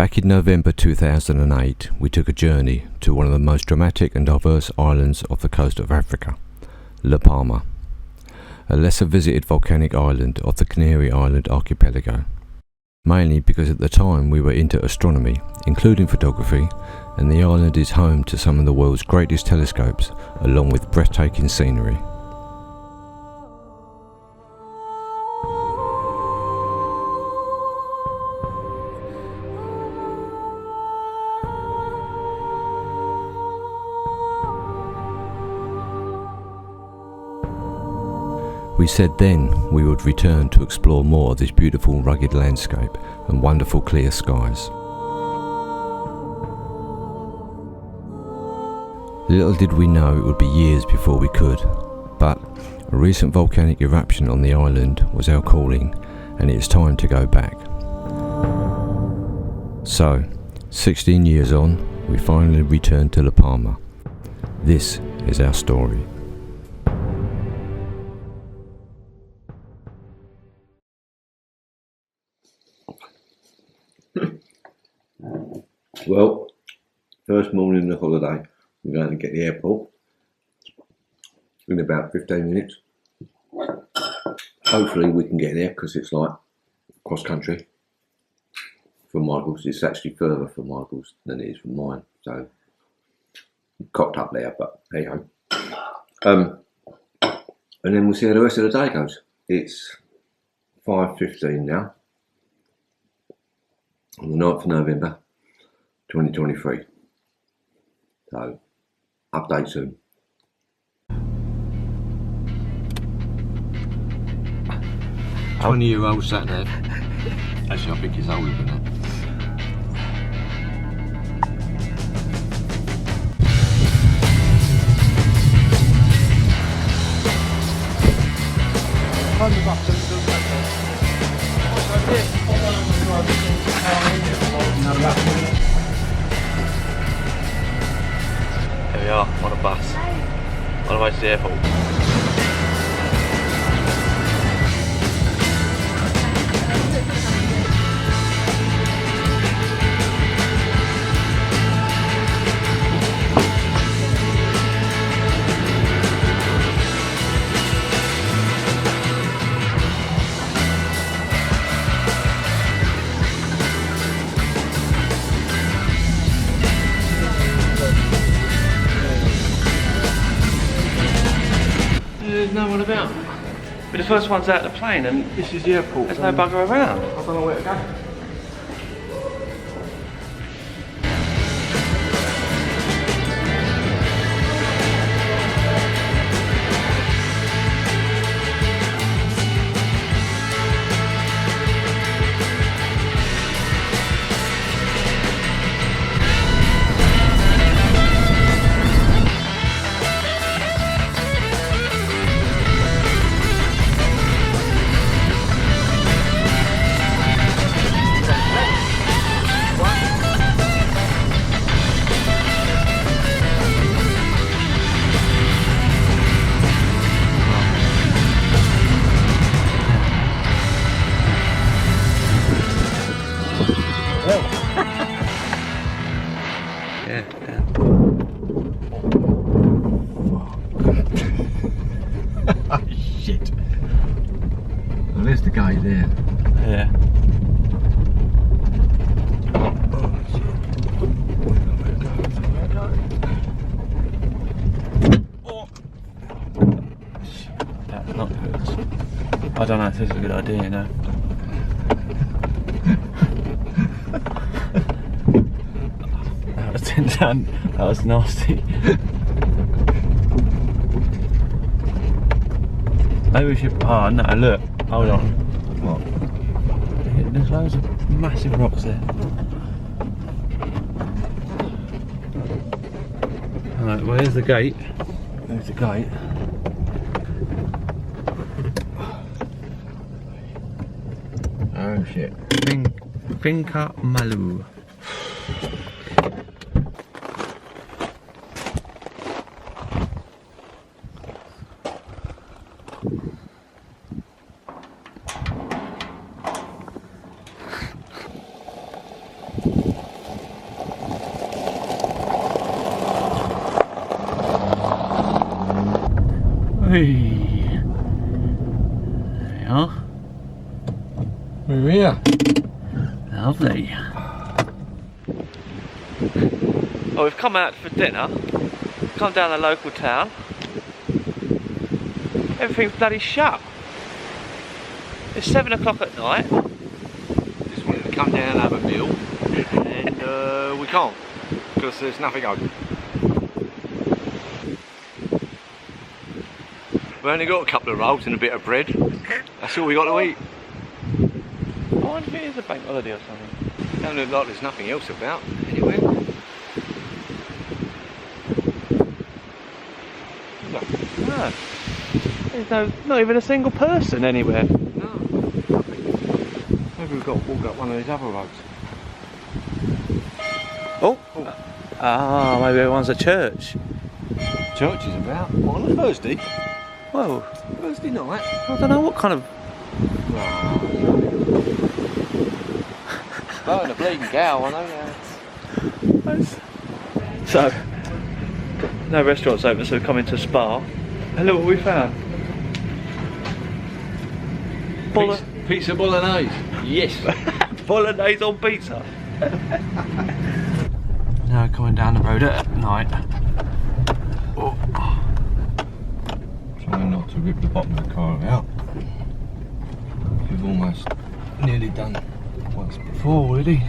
Back in November 2008, we took a journey to one of the most dramatic and diverse islands off the coast of Africa, Palma, a lesser visited volcanic island of the Canary Island archipelago. Mainly because at the time we were into astronomy, including photography, and the island is home to some of the world's greatest telescopes, along with breathtaking scenery. We said then we would return to explore more of this beautiful rugged landscape and wonderful clear skies. Little did we know it would be years before we could, but a recent volcanic eruption on the island was our calling, and it's time to go back. So, 16 years on, we finally returned to Palma. This is our story. Well, first morning of the holiday, we're going to get the airport in about 15 minutes. Hopefully we can get there because it's like cross country from Michael's. It's actually further from Michael's than it is from mine, so cocked up there, but hey ho. And then we'll see how the rest of the day goes. It's 5:15 now on the 9th of November 2023. So, update soon. How 20-year-old sat there. Actually, I think he's older than that. Here we are on a bus on the way to the airport. There's no one about. We're the first ones out of the plane and This is the airport. there's no bugger around. I don't know where to go. Shit. Well, there's the guy there. Yeah. That's not good. I don't know if this is a good idea, you know. That was done. That was nasty. Maybe we should. Oh no! Look, hold on. What? There's loads of massive rocks there. Alright, well, here's the gate. There's the gate. Oh shit. Finca Malu. Whee! There you are. We're here. Lovely. Oh, we've come out for dinner. Come down the local town. Everything's bloody shut. It's 7 o'clock at night. Just wanted to come down and have a meal, and we can't because there's nothing open. We only got a couple of rolls and a bit of bread. That's all we got to eat. I wonder if it is a bank holiday or something. Don't look like there's nothing else about anywhere. No. There's not even a single person anywhere. No, nothing. Maybe we've got to walk up one of these other roads. Oh! Ah, maybe everyone's at church. Church is about, what, on a Thursday? Whoa, Thursday night? I don't know what kind of... Oh, and a bleeding cow, I know now. So, no restaurants open, so we've come into Spa. And look what we found. Pizza bolognese. Yes. Bolognese on pizza. Now coming down the road at night. Oh. Trying not to rip the bottom of the car out. We've almost nearly done once before, already.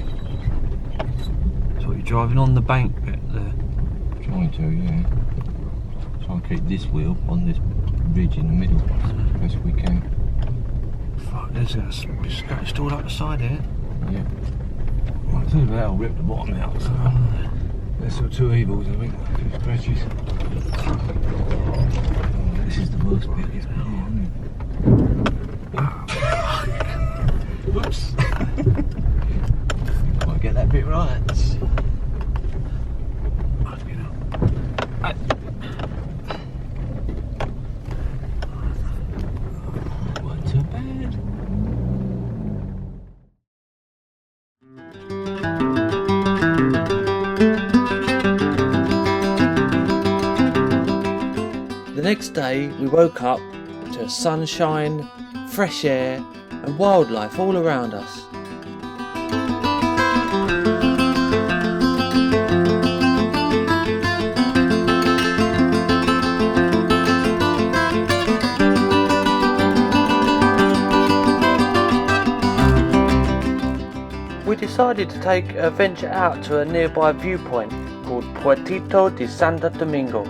So you're driving on the bank bit there. Trying to, yeah. Try and keep this wheel on this ridge in the middle as best we can. Fuck, there's a bit scratched all up the side here. Yeah. Well, I think that'll rip the bottom out. So there's sort of two evils, I think. Two scratches. Oh, this is the worst bit, isn't it? Whoops. Might get that bit right. Wasn't too bad. The next day we woke up to sunshine, fresh air and wildlife all around us. We decided to take a venture out to a nearby viewpoint called Puertito de Santo Domingo.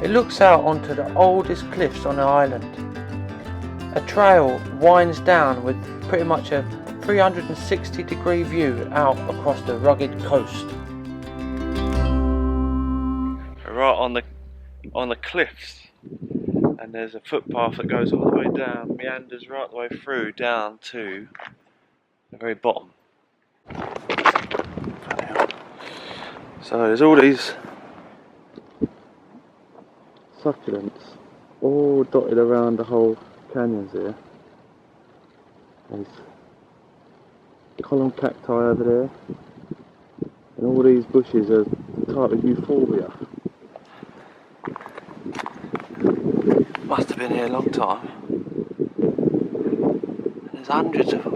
It looks out onto the oldest cliffs on the island. A trail winds down with pretty much a 360-degree view out across the rugged coast. Right on the cliffs, and there's a footpath that goes all the way down, meanders right the way through down to the very bottom. So there's all these succulents all dotted around the whole canyons here. There's column cacti over there, and all these bushes are the type of euphorbia. Must have been here a long time. There's hundreds of them.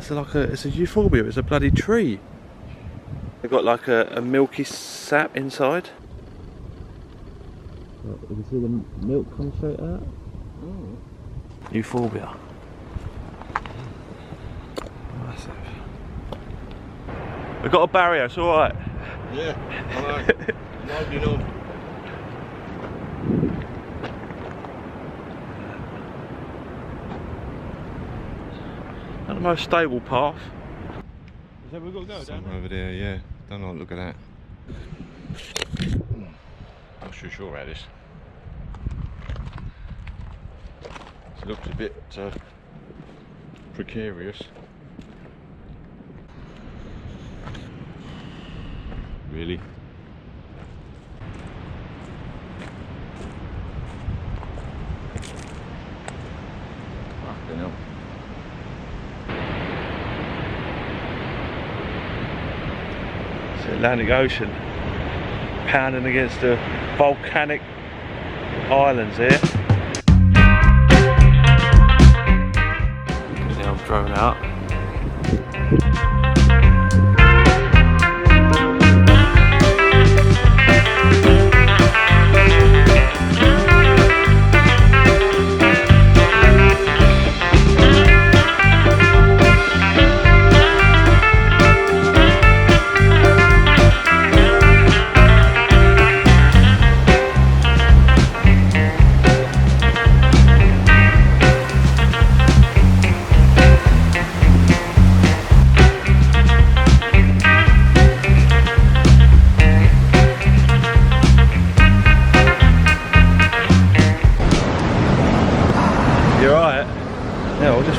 It's a euphorbia, it's a bloody tree. They've got like a milky sap inside. You can see the milk come straight out. Mm. Euphorbia. Massive. We've got a barrier, it's alright. Yeah, alright. Nobody knows. Not the most stable path. Is that where we've got to go down there? Over there, yeah. Don't know, look at that. Not sure about this. It looks a bit precarious. Really? Fucking hell. the Atlantic Ocean pounding against the volcanic islands here. Now I'm thrown out.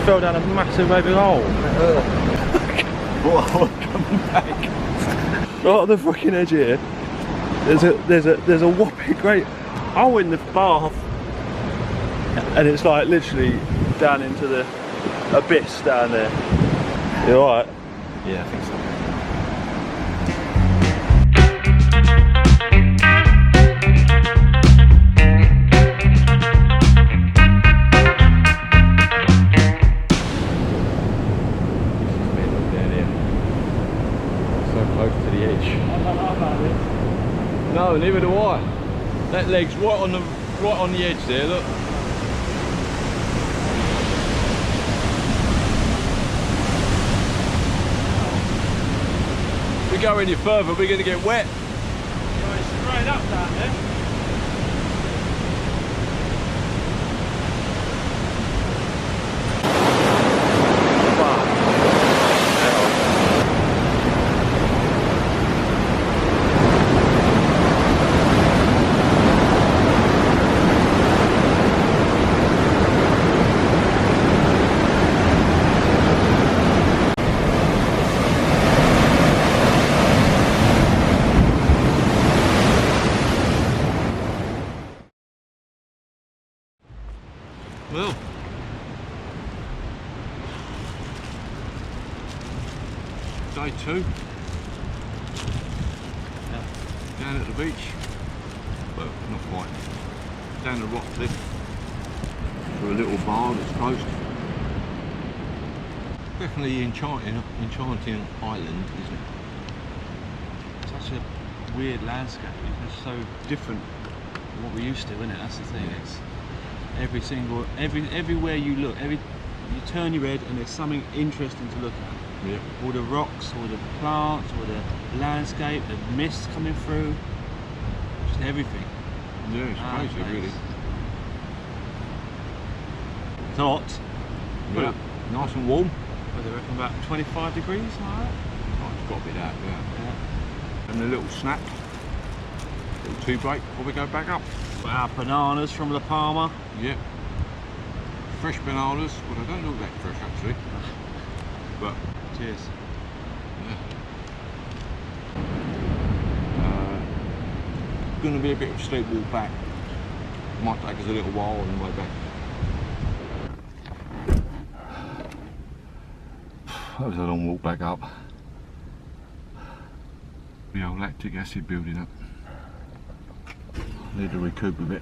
Fell down a massive big hole. Coming back. Right at the fucking edge here. There's a whopping great hole in the bath, and it's like literally down into the abyss down there. You alright? Yeah, I think so. No, neither do I. That leg's right on the edge there, look. If we go any further, we're going to get wet. Going straight up down there. Well, day 2. Down at the beach. Well, not quite. Down the rock cliff to a little bar that's closed. Definitely enchanting island, isn't it? Such a weird landscape. It's so different from what we're used to, isn't it? That's the thing. Yeah. It's everywhere you look, you turn your head and there's something interesting to look at. Yeah. All the rocks, all the plants, all the landscape, the mist coming through, just everything. Yeah, it's crazy, really. It's hot. Yeah. Nice and warm. What do you reckon, about 25 degrees, like that? Oh, it's got to be that, yeah. And a little snack, little tea break before we go back up. Got our bananas from La Palma. Yeah. Fresh bananas. Well, they don't look that fresh actually. But Cheers. yeah. Going to be a bit of a steep walk back. Might take us a little while on the way back. That was a long walk back up. The old lactic acid building up. Need to recoup a bit.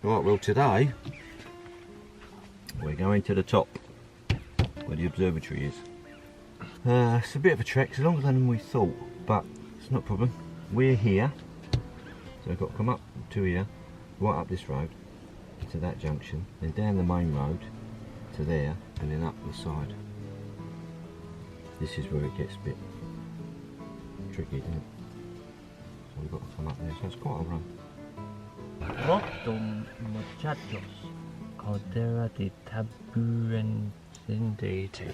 Right, well today we're going to the top where the observatory is. It's a bit of a trek, it's longer than we thought, but it's not a problem. We're here, so we've got to come up to here, right up this road to that junction, then down the main road to there, and then up the side. This is where it gets a bit tricky, isn't it? So we've got to come up there, so it's quite a run. Pronto, muchachos. Caldera di Taburendite.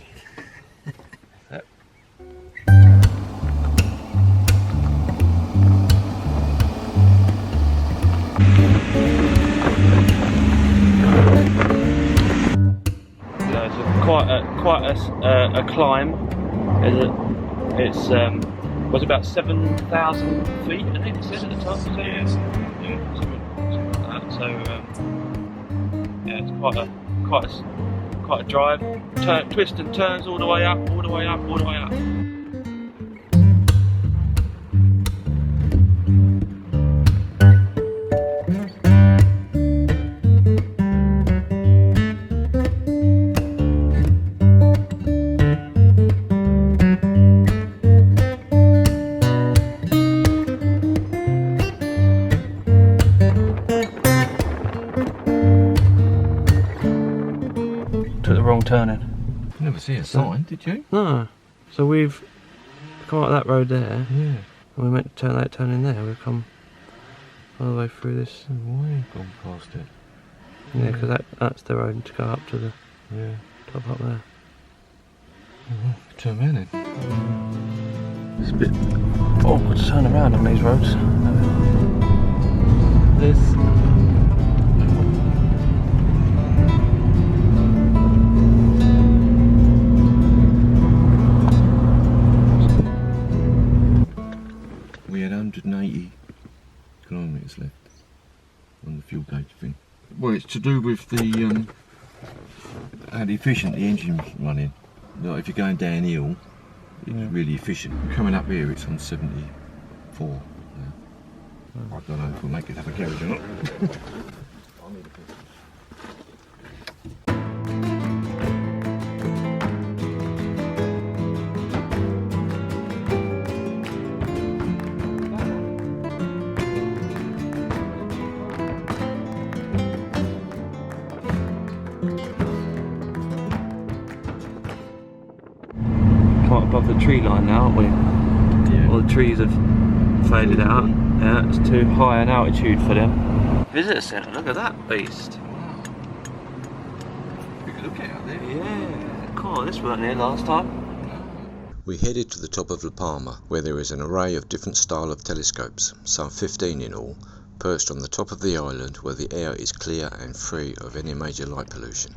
It's quite a climb. It's was about 7,000 feet, I think it says at the top. So yeah, something like that. So yeah, it's quite a drive. Twists and turns all the way up, all the way up, all the way up. Took the wrong turning. You never see a sign, did you? No. So we've come out that road there, Yeah. and we meant to turn that turn in there. We've come all the way through this. Way gone past it. Yeah, because that's the road to go up to the Yeah. top up there. Turn around then. It's a bit awkward to turn around on these roads. This. We had 180 kilometres left on the fuel gauge thing. Well, it's to do with the how efficient the engine's running. Like if you're going downhill, it's really efficient. Coming up here, it's on 74. Yeah. I don't know if we'll make it have a garage or not. Quite above the tree line now, aren't we? Yeah. All the trees have faded out. Yeah, it's too high an altitude for them. Visitor centre, look at that beast. We can look out there. Yeah, cool, this weren't here last time. We headed to the top of La Palma, where there is an array of different style of telescopes, some 15 in all, perched on the top of the island where the air is clear and free of any major light pollution.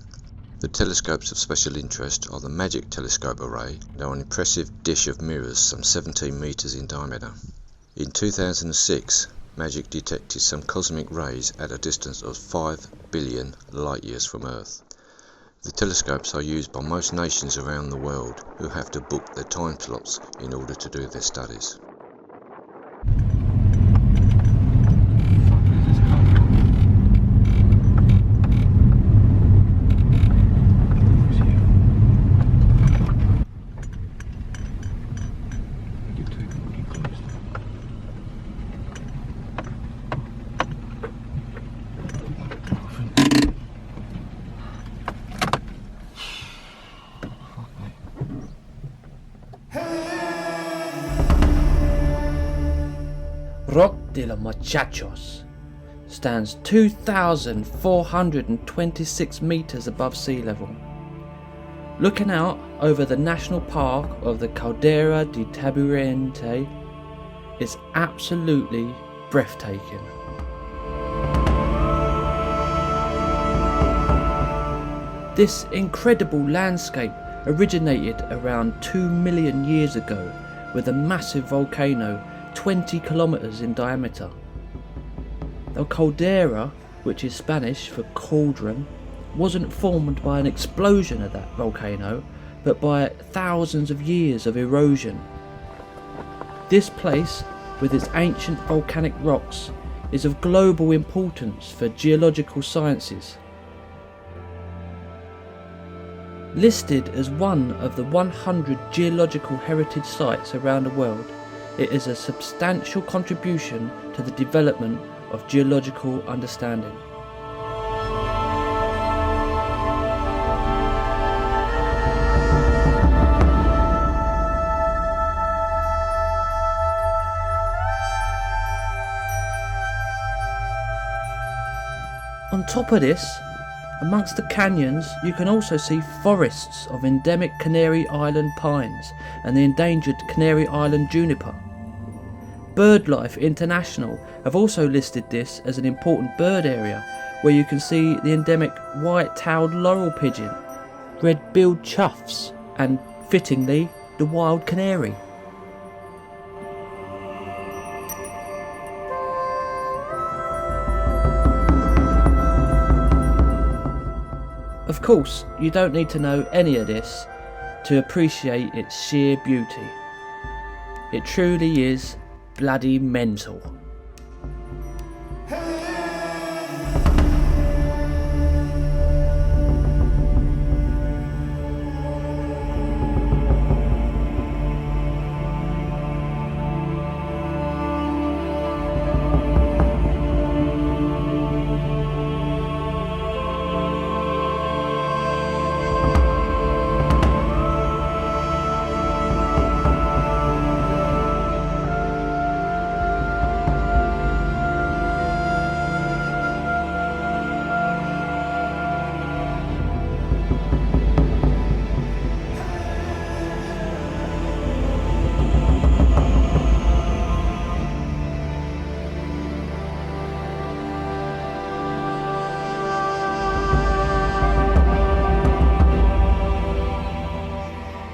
The telescopes of special interest are the Magic Telescope Array, now an impressive dish of mirrors some 17 metres in diameter. In 2006, Magic detected some cosmic rays at a distance of 5 billion light years from Earth. The telescopes are used by most nations around the world who have to book their time slots in order to do their studies. Rock de los Muchachos stands 2,426 meters above sea level. Looking out over the national park of the Caldera de Taburente is absolutely breathtaking. This incredible landscape originated around 2 million years ago with a massive volcano 20 kilometers in diameter. The caldera, which is Spanish for cauldron, wasn't formed by an explosion of that volcano, but by thousands of years of erosion. This place, with its ancient volcanic rocks, is of global importance for geological sciences. Listed as one of the 100 geological heritage sites around the world, it is a substantial contribution to the development of geological understanding. On top of this, Amongst the canyons, you can also see forests of endemic Canary Island pines and the endangered Canary Island juniper. BirdLife International have also listed this as an important bird area, where you can see the endemic white-tailed laurel pigeon, red-billed choughs, and, fittingly, the wild canary. Of course, you don't need to know any of this to appreciate its sheer beauty. It truly is bloody mental.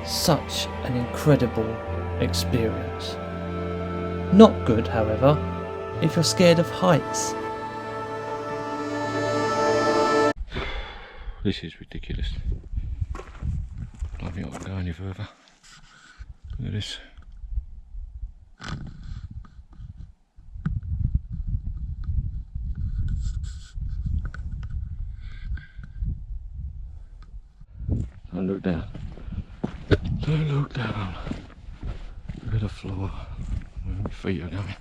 Such an incredible experience. Not good, however, if you're scared of heights. This is ridiculous. I don't think I can go any further. Look at this. Don't look down. Don't look down. Look at the floor. Where my feet are going.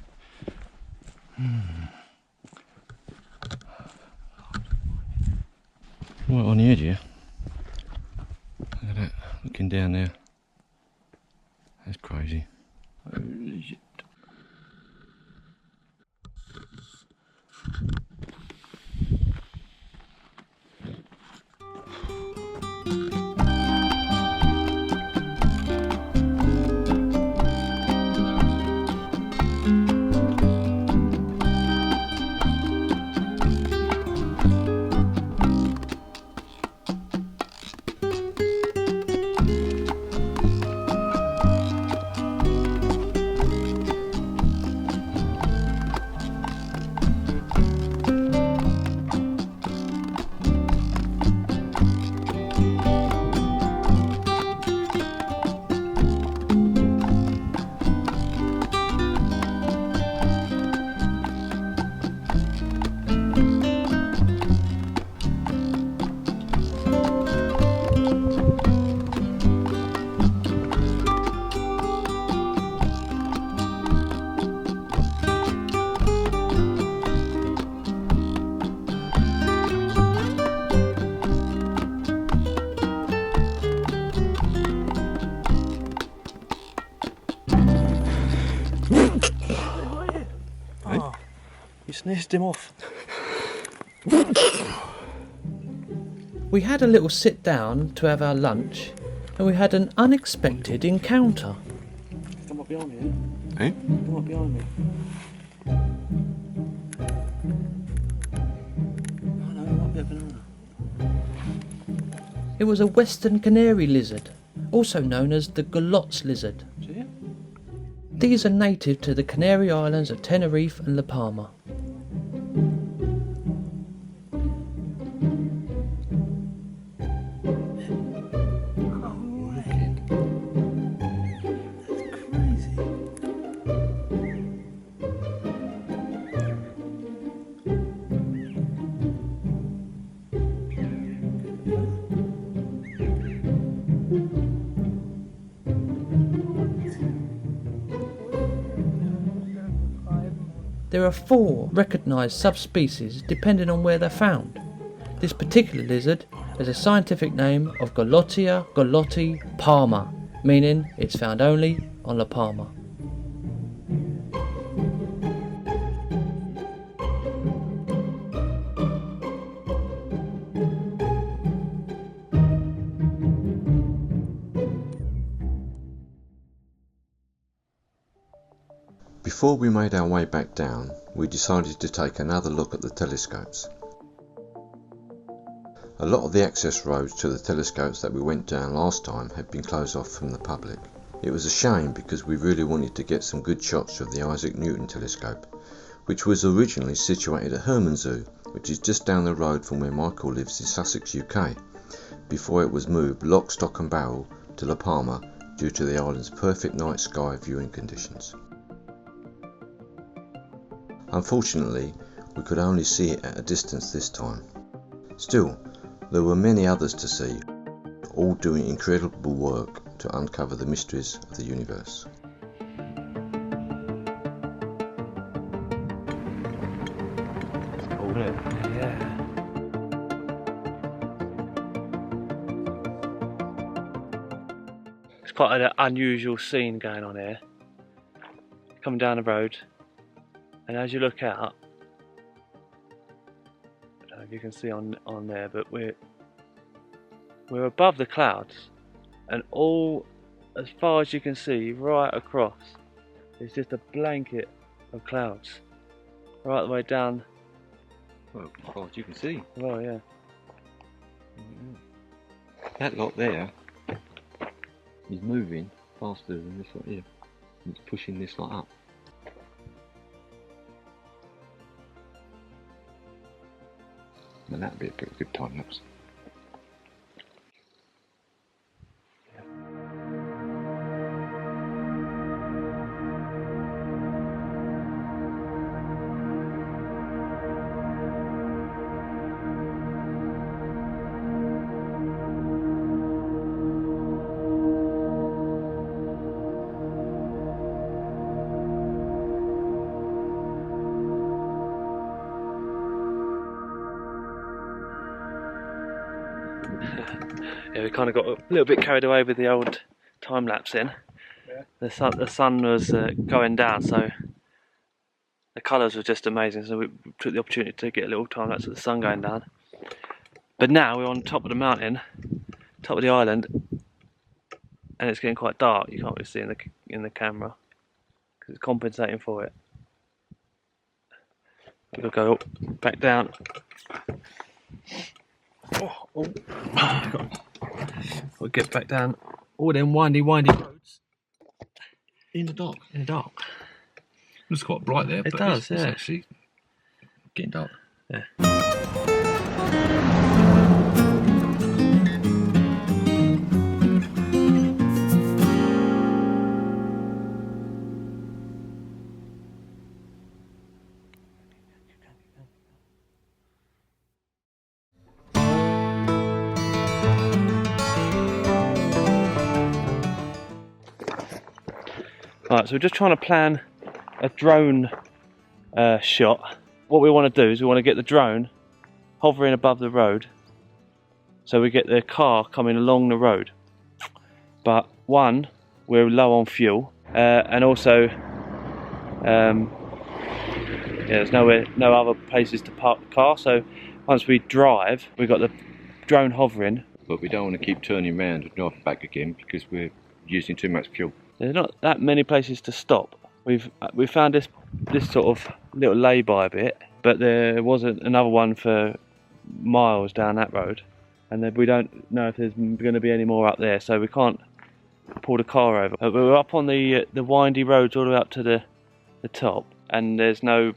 Right on the edge here. Look at that. Looking down there. That's crazy. Holy shit. You sneezed him off. We had a little sit down to have our lunch, and we had an unexpected encounter. Come up behind me, Eh? Come up behind me. Oh no, it might be a banana. It was a western canary lizard, also known as the Galot's lizard. See it? These are native to the Canary Islands of Tenerife and La Palma. There are 4 recognised subspecies depending on where they're found. This particular lizard has a scientific name of Galotia galoti palma, meaning it's found only on La Palma. Before we made our way back down, we decided to take another look at the telescopes. A lot of the access roads to the telescopes that we went down last time had been closed off from the public. It was a shame because we really wanted to get some good shots of the Isaac Newton telescope, which was originally situated at Hermannsee, which is just down the road from where Michael lives in Sussex, UK, before it was moved lock, stock and barrel to La Palma due to the island's perfect night sky viewing conditions. Unfortunately, we could only see it at a distance this time. Still, there were many others to see, all doing incredible work to uncover the mysteries of the universe. Yeah. It's quite an unusual scene going on here. Coming down the road, and as you look out, I don't know if you can see on there, but we're above the clouds, and all as far as you can see right across is just a blanket of clouds right the way down. Well, as far as you can see. Oh yeah. That lot there is moving faster than this lot here. It's pushing this lot up. And that'd be a pretty good time lapse. Yeah, we kind of got a little bit carried away with the old time lapse in. Yeah. The sun was going down, so the colours were just amazing. So we took the opportunity to get a little time lapse of the sun going down. But now we're on top of the mountain, top of the island, and it's getting quite dark. You can't really see in the camera because it's compensating for it. We'll go up, back down. Oh. We'll get back down all them windy roads. In the dark. In the dark. It's quite bright there, it but does, it's actually getting dark. Yeah. Alright, so we're just trying to plan a drone shot. What we want to do is we want to get the drone hovering above the road so we get the car coming along the road. But one, we're low on fuel, and also there's no other places to park the car, so once we drive we've got the drone hovering. But we don't want to keep turning around and drive back again because we're using too much fuel. There's not that many places to stop. We've found this sort of little lay-by bit, but there wasn't another one for miles down that road, and then we don't know if there's going to be any more up there, so we can't pull the car over. We're up on the windy roads all the way up to the top, and there's no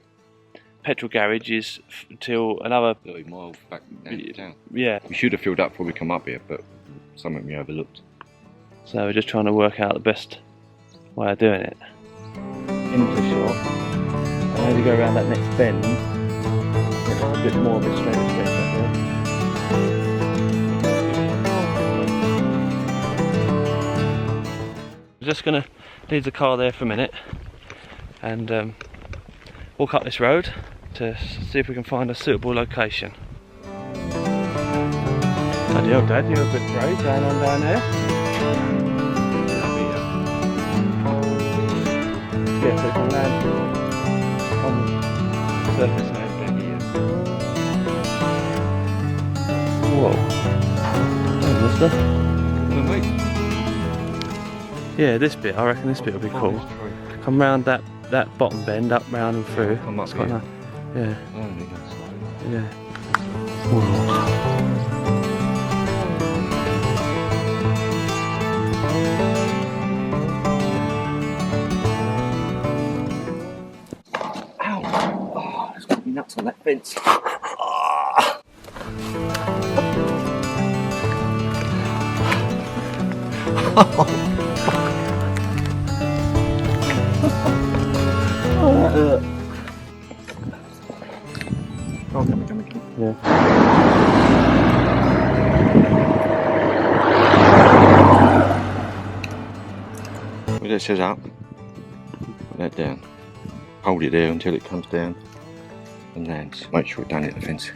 petrol garages until another 30 miles back down to town. Yeah. We should have filled up before we come up here, but something we overlooked. So we're just trying to work out the best way of doing it. Into shot, and as you go around that next bend, it's a bit more of a straight up here. We're just going to leave the car there for a minute and walk up this road to see if we can find a suitable location. Bloody hell, Dad, you're a bit brave going on down there. Yeah, so we can land on the surface now, maybe. Whoa. Yeah, this bit, I reckon this bit will be cool. Come round that that bottom bend up, round and through. Come up It's quite here. nice. Yeah, I don't think that's slow. yeah. Whoa. Ow! Oh, there's got to be nuts on that fence. Oh, come on. Yeah. Put that says up, put that down. Hold it there until it comes down and lands. Make sure it don't hit the fence.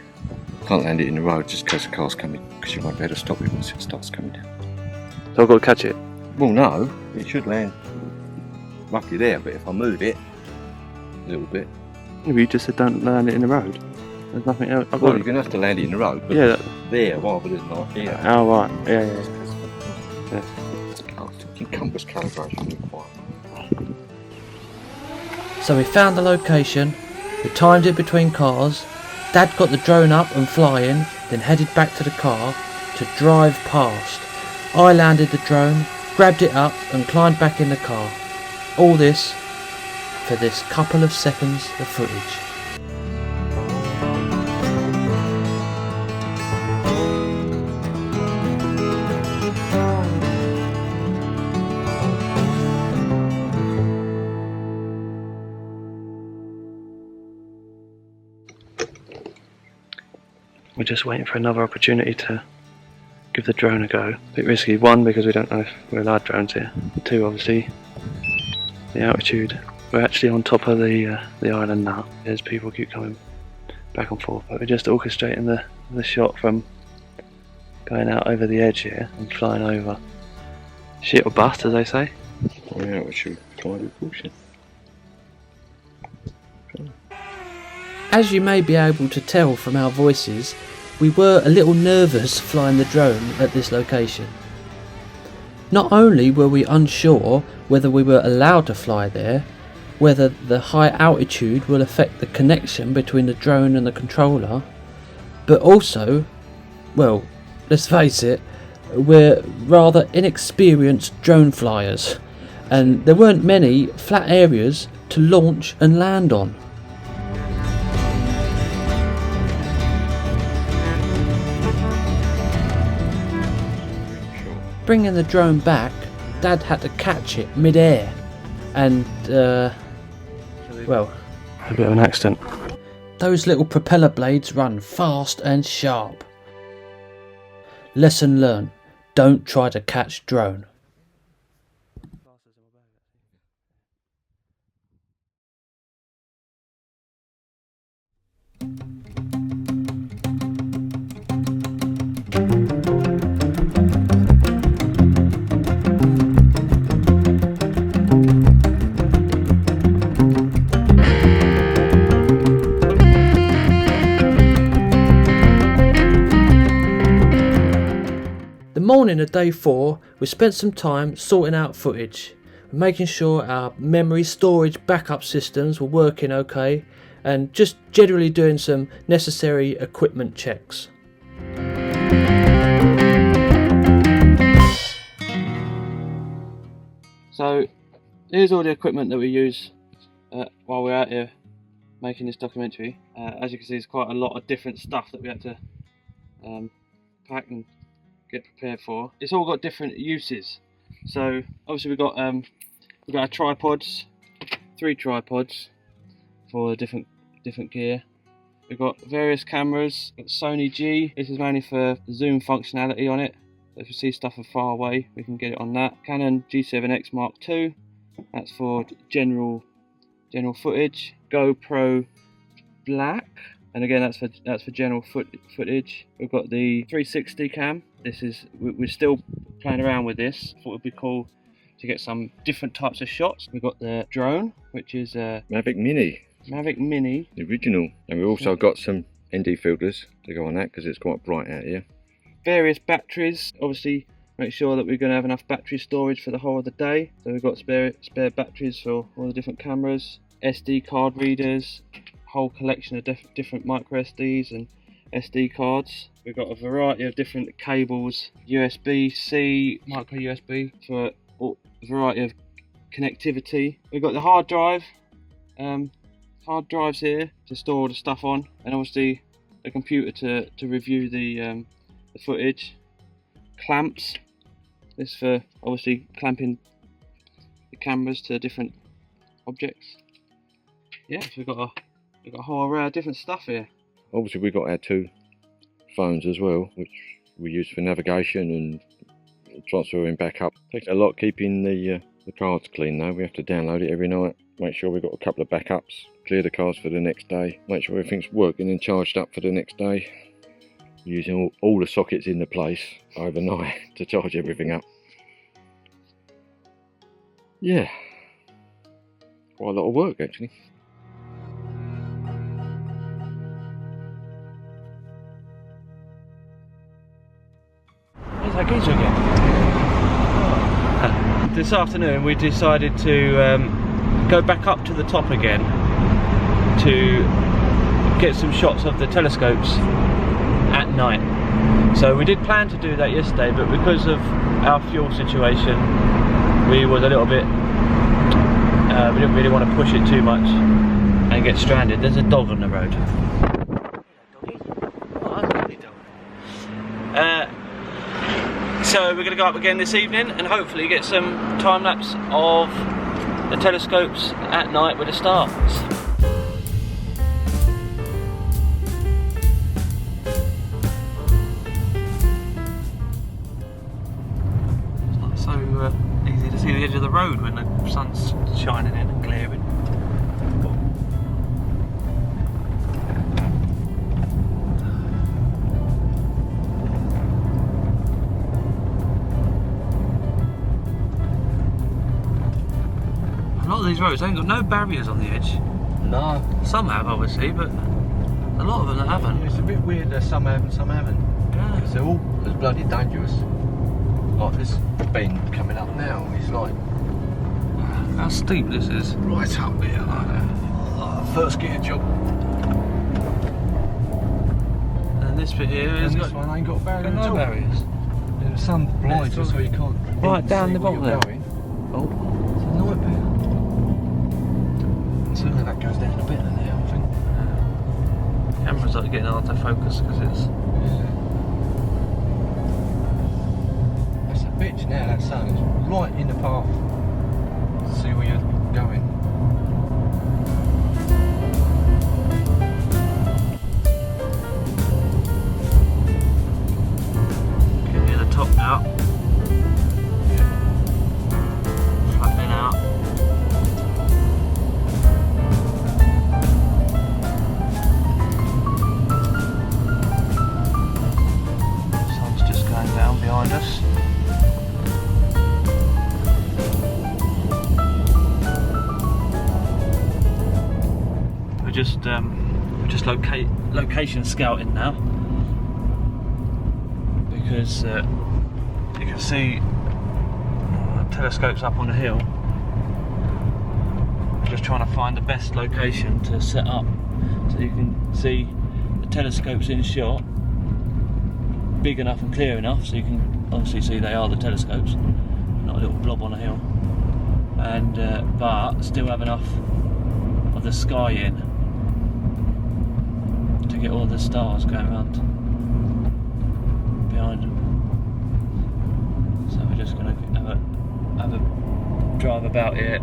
Can't land it in the road just in case the car's coming, because you won't be able to stop it once it starts coming down. So I've got to catch it. Well, no, it should land roughly there, but if I move it a little bit, Maybe you just said don't land it in the road. There's nothing else. I've well, got you're going to have to land it in the road, but yeah. there rather than like here. Oh right. Yeah. Oh, compass calibration required. So we found the location, we timed it between cars, Dad got the drone up and flying, then headed back to the car to drive past. I landed the drone, grabbed it up and climbed back in the car. All this for this couple of seconds of footage. We're just waiting for another opportunity to give the drone a go. A bit risky. One, because we don't know if we're allowed drones here. Two, obviously, the altitude. We're actually on top of the island now. There's people keep coming back and forth, but we're just orchestrating the shot from going out over the edge here and flying over. Shit or bust, as they say. Yeah, we should try to caution. As you may be able to tell from our voices, we were a little nervous flying the drone at this location. Not only were we unsure whether we were allowed to fly there, whether the high altitude will affect the connection between the drone and the controller, but also, well, let's face it, we're rather inexperienced drone flyers, and there weren't many flat areas to launch and land on. Bringing the drone back, Dad had to catch it mid-air, and well, a bit of an accident. Those little propeller blades run fast and sharp. Lesson learned, don't try to catch drone. The morning of day 4, we spent some time sorting out footage, making sure our memory storage backup systems were working okay, and just generally doing some necessary equipment checks. So here's all the equipment that we use while we're out here making this documentary. As you can see, there's quite a lot of different stuff that we had to pack and get prepared for. It's all got different uses. So obviously we've got our tripods, 3 tripods for different gear. We've got various cameras. Got Sony G. This is mainly for zoom functionality on it. So if you see stuff from far away, we can get it on that. Canon G7X Mark II. That's for general footage. GoPro Black, and again that's for general footage. We've got the 360 cam. We're still playing around with this. Thought it would be cool to get some different types of shots. We've got the drone, which is Mavic Mini, the original, and we've also got some ND filters to go on that because it's quite bright out here. Various batteries, obviously make sure that we're going to have enough battery storage for the whole of the day. So we've got spare batteries for all the different cameras, SD card readers, whole collection of different micro SDs and SD cards. We've got a variety of different cables, USB-C, micro USB for a variety of connectivity. We've got the hard drives here to store all the stuff on, and obviously a computer to review the footage. Clamps, this for obviously clamping the cameras to different objects. Yeah, so we've got a whole array of different stuff here. Obviously we've got our 2 phones as well, which we use for navigation and transferring back up. Takes a lot keeping the cards clean though. We have to download it every night, make sure we've got a couple of backups, clear the cards for the next day, make sure everything's working and charged up for the next day. Using all the sockets in the place overnight to charge everything up. Yeah, quite a lot of work actually. Here's our geezer again. This afternoon we decided to go back up to the top again to get some shots of the telescopes at night. So we did plan to do that yesterday, but because of our fuel situation we was a little bit we didn't really want to push it too much and get stranded. There's a dog on the road. So we're going to go up again this evening and hopefully get some time lapse of the telescopes at night with the stars. Easy to see the edge of the road when the sun's shining in and glaring. A lot of these roads ain't got no barriers on the edge. No. Some have obviously, but a lot of them haven't. It's a bit weird that some have and some haven't. Yeah. Because they're all as bloody dangerous. Like this bend coming up now, it's like How steep this is. right up there, like that. First gear job. And this bit here And is this one ain't got a barrier got at no all. barriers. There's some blinds Yeah, so you can't right down see the where bottom you're there. going. Oh, It's a nightmare. Certainly that goes down a bit now, I think. camera's like getting hard to focus because it's. That's a bitch now, that sun is right in the path. See where you're going. Getting near the top now. Flattening out. Sun's just going down behind us. We're just location scouting now because you can see telescopes up on the hill. We're just trying to find the best location to set up so you can see the telescopes in shot, big enough and clear enough so you can obviously see they are the telescopes, not a little blob on a hill, and but still have enough of the sky in to get all the stars going around behind them. So we're just going to have a drive about here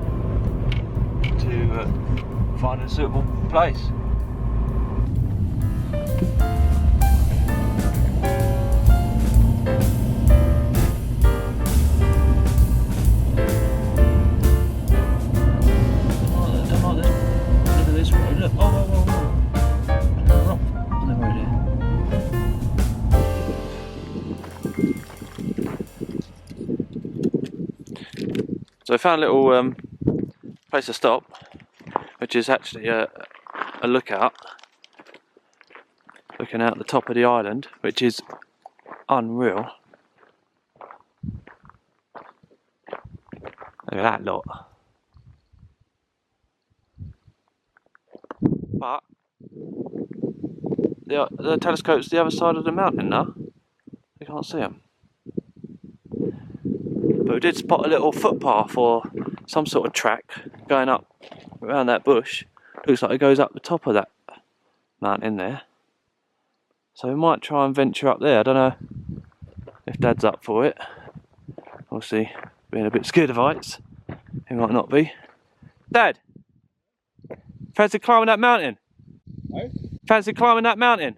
to find a suitable place. So I found a little place to stop, which is actually a lookout, looking out the top of the island, which is unreal. Look at that lot. But the telescope's the other side of the mountain now. You can't see them. But we did spot a little footpath or some sort of track going up around that bush. Looks like it goes up the top of that mountain there. So we might try and venture up there. I don't know if Dad's up for it. Obviously, being a bit scared of heights, he might not be. Dad, fancy climbing that mountain? Eh? Fancy climbing that mountain?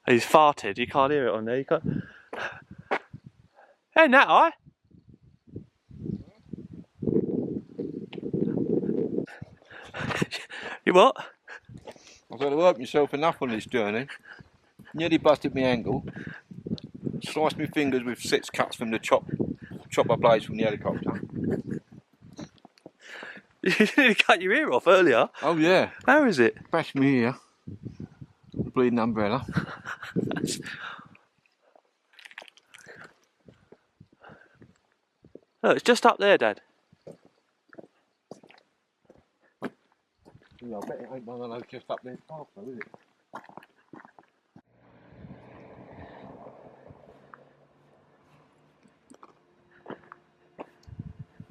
He's farted. You can't hear it on there. You can't. Ain't that high? You what? I've got to work myself enough on this journey. Nearly busted my ankle. Sliced my fingers with 6 cuts from the chopper blades from the helicopter. You nearly cut your ear off earlier. Oh yeah. How is it? Bashed me ear. The bleeding umbrella. Look, it's just up there, Dad. Yeah, I bet it ain't one of those just up there path though, is it?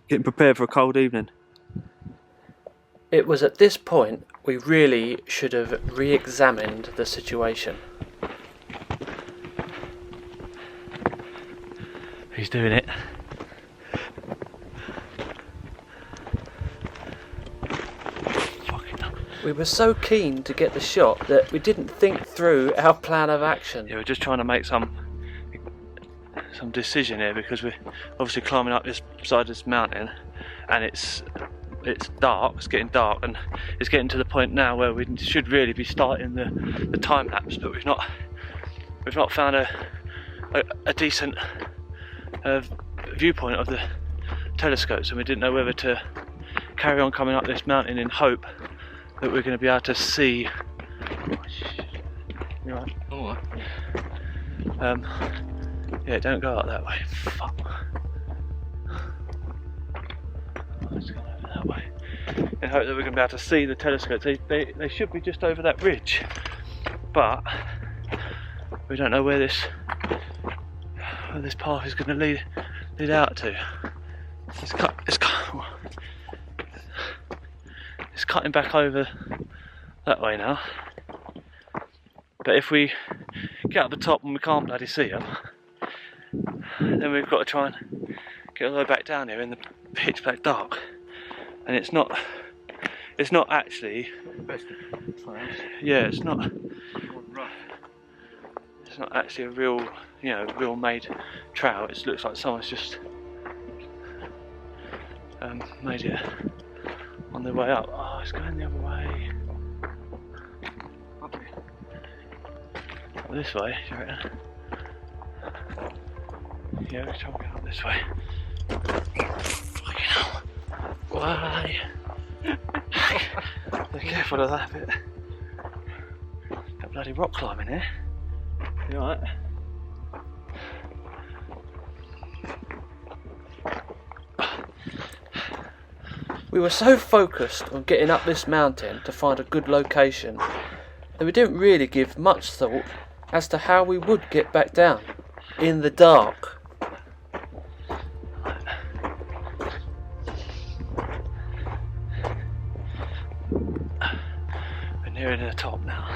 Getting prepared for a cold evening. It was at this point we really should have re-examined the situation. He's doing it. We were so keen to get the shot that we didn't think through our plan of action. Yeah, we're just trying to make some decision here because we're obviously climbing up this side of this mountain, and it's dark. It's getting dark, and it's getting to the point now where we should really be starting the time lapse, but we've not found a decent viewpoint of the telescope, so we didn't know whether to carry on coming up this mountain in hope that we're going to be able to see. You right? Alright. Yeah, don't go up that way. Fuck. Let's go over that way. In hope that we're going to be able to see the telescopes. They should be just over that ridge, but we don't know where this path is going to lead out to. It's cutting back over that way now. But if we get up the top and we can't bloody see them, then we've got to try and get all the way back down here in the pitch black dark. And it's not actually. Yeah, it's not actually a real made trail. It looks like someone's just made it on their way up. Oh, it's going the other way. This way, do you reckon? Yeah, we'll try and go up this way. Fucking hell. Why? Be careful of that bit. Got bloody rock climbing here. You alright? We were so focused on getting up this mountain to find a good location that we didn't really give much thought as to how we would get back down in the dark. We're nearing the top now.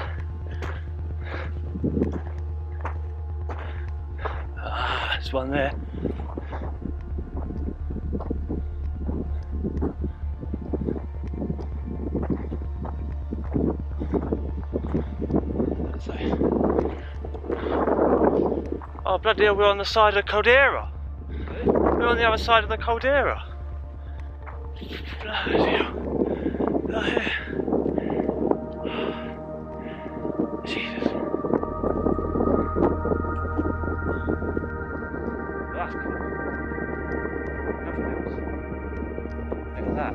There's one there. Oh bloody hell, we're on the side of the caldera. We're on the other side of the caldera. Bloody hell. Oh, yeah. Jesus. That's cool. Nothing else. Look at that.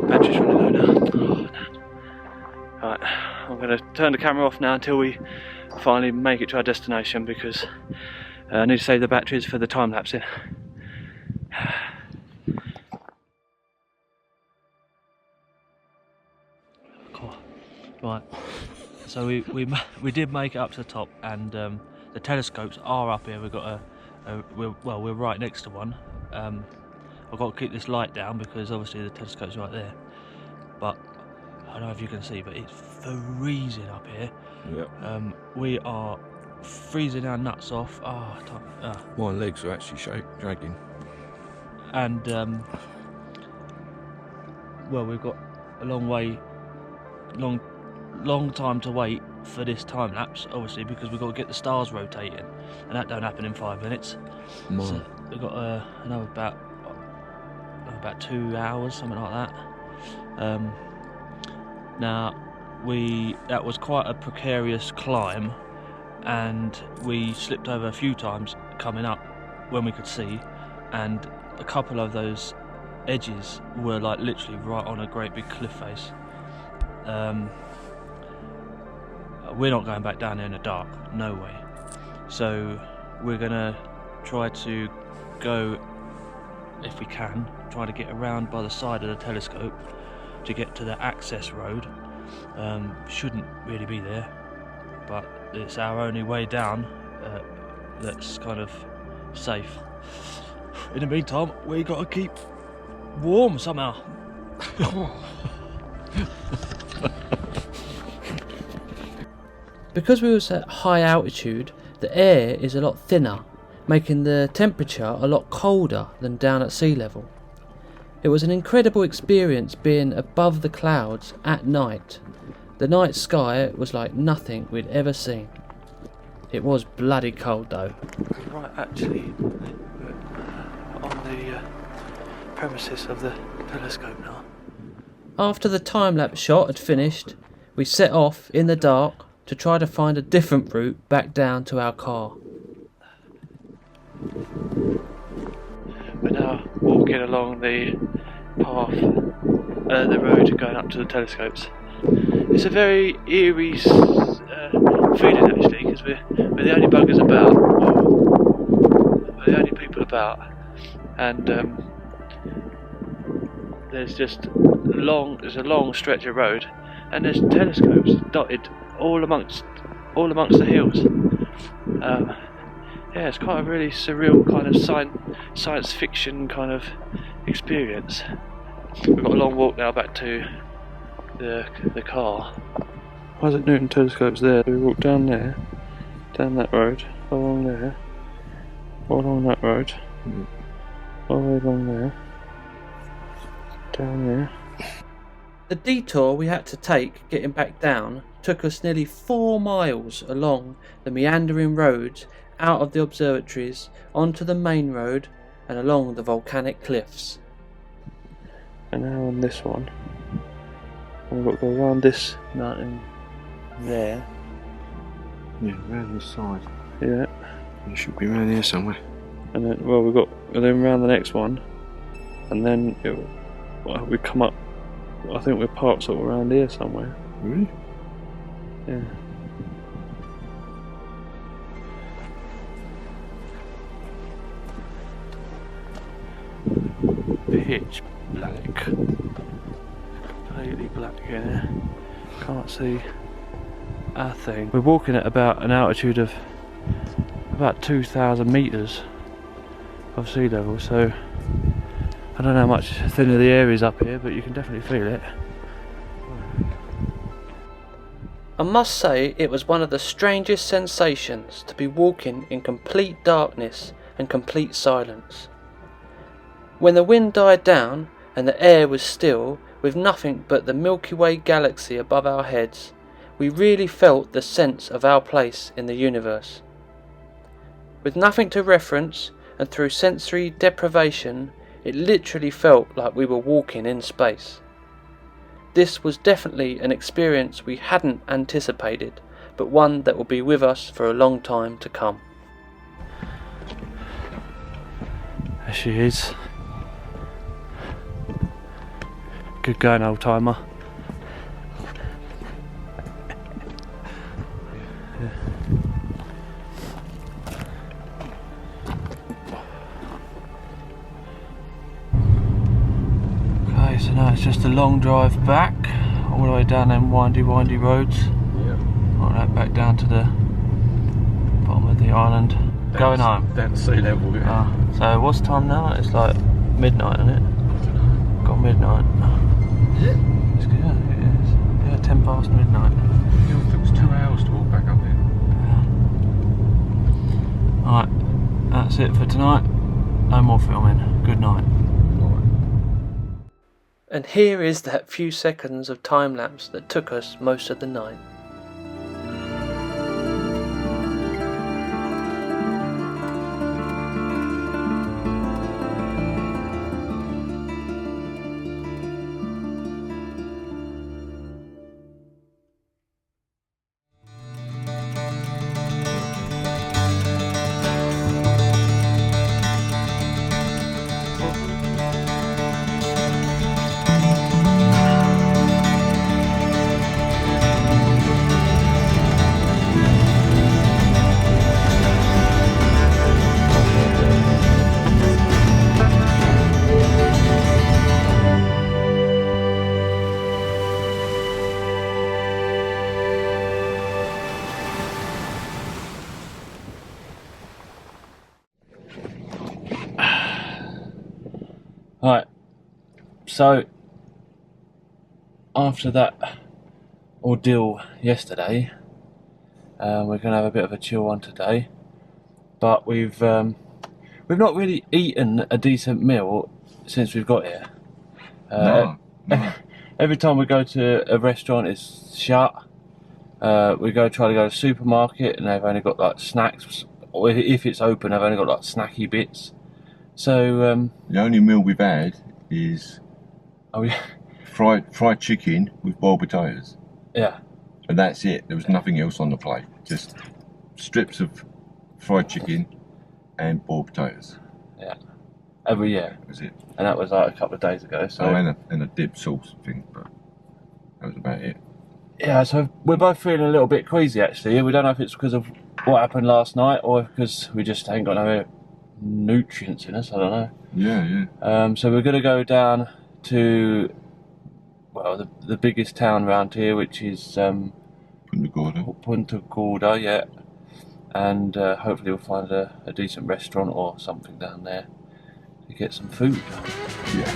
Battery's running low now. Oh, no. Right, turn the camera off now until we finally make it to our destination, because I need to save the batteries for the time lapse in. Cool. Right, so we did make it up to the top, and the telescopes are up here. We've got we're right next to one. I've got to keep this light down because obviously the telescope's right there, but I don't know if you can see, but it's freezing up here. Yep. We are freezing our nuts off. My legs are actually shaking. And well, we've got a long time to wait for this time lapse, obviously, because we've got to get the stars rotating, and that don't happen in 5 minutes. So we've got another about 2 hours, something like that. Now that was quite a precarious climb, and we slipped over a few times coming up when we could see, and a couple of those edges were like literally right on a great big cliff face. We're not going back down there in the dark, no way. So we're gonna try to go, if we can, try to get around by the side of the telescope to get to the access road. Shouldn't really be there, but it's our only way down that's kind of safe. In the meantime, we got to keep warm somehow. Because we was at high altitude, the air is a lot thinner, making the temperature a lot colder than down at sea level. It was an incredible experience being above the clouds at night. The night sky was like nothing we'd ever seen. It was bloody cold though. Right, actually, on the premises of the telescope now. After the time-lapse shot had finished, we set off in the dark to try to find a different route back down to our car. We're now walking along the path, the road going up to the telescopes. It's a very eerie feeling actually, because we're the only buggers about, we're the only people about, and there's just a long stretch of road, and there's telescopes dotted all amongst the hills. Yeah, it's quite a really surreal kind of science fiction kind of experience. We've got a long walk now back to the car. Isaac Newton telescope's there. We walk down there, down that road, along there, along that road, all the way along there, down there. The detour we had to take getting back down took us nearly 4 miles along the meandering roads out of the observatories onto the main road and along the volcanic cliffs. And now on this one, we've got to go around this mountain there. Yeah, around this side. Yeah. You should be around here somewhere. And then, well, and then round the next one, and then we come up. I think we're parked sort of around here somewhere. Really? Yeah. Pitch black. Completely black here. Can't see a thing. We're walking at about an altitude of about 2,000 metres of sea level, so I don't know how much thinner the air is up here, but you can definitely feel it. I must say it was one of the strangest sensations to be walking in complete darkness and complete silence. When the wind died down and the air was still, with nothing but the Milky Way galaxy above our heads, we really felt the sense of our place in the universe. With nothing to reference and through sensory deprivation, it literally felt like we were walking in space. This was definitely an experience we hadn't anticipated, but one that will be with us for a long time to come. There she is. Good going, old timer. So now it's just a long drive back, all the way down them windy roads. Yeah. All right, back down to the bottom of the island. Going home. Down to sea level, yeah. So what's the time now? It's like midnight, isn't it? Got midnight. Is it? It's good, yeah, it is. Yeah, 10 past midnight. It was 2 hours to walk back up there. Alright, that's it for tonight. No more filming. Good night. And here is that few seconds of time lapse that took us most of the night. Right, so after that ordeal yesterday, we're gonna have a bit of a chill one today. But we've not really eaten a decent meal since we've got here. No. Every time we go to a restaurant, it's shut. We try to go to the supermarket, and they've only got like snacks. Or if it's open, they've only got like snacky bits. So The only meal we've had is fried chicken with boiled potatoes, yeah, and that's it. There was nothing else on the plate. Just strips of fried chicken and boiled potatoes. yeah, every year, That was it. and that was like a couple of days ago. So And a dip sauce thing, but that was about it. yeah, so we're both feeling a little bit queasy actually. We don't know if it's because of what happened last night or because we just ain't got no nutrients in us. I don't know. Yeah. So we're going to go down to, well, the biggest town around here, which is Punta Gorda, yeah. And hopefully we'll find a decent restaurant or something down there to get some food. Yeah.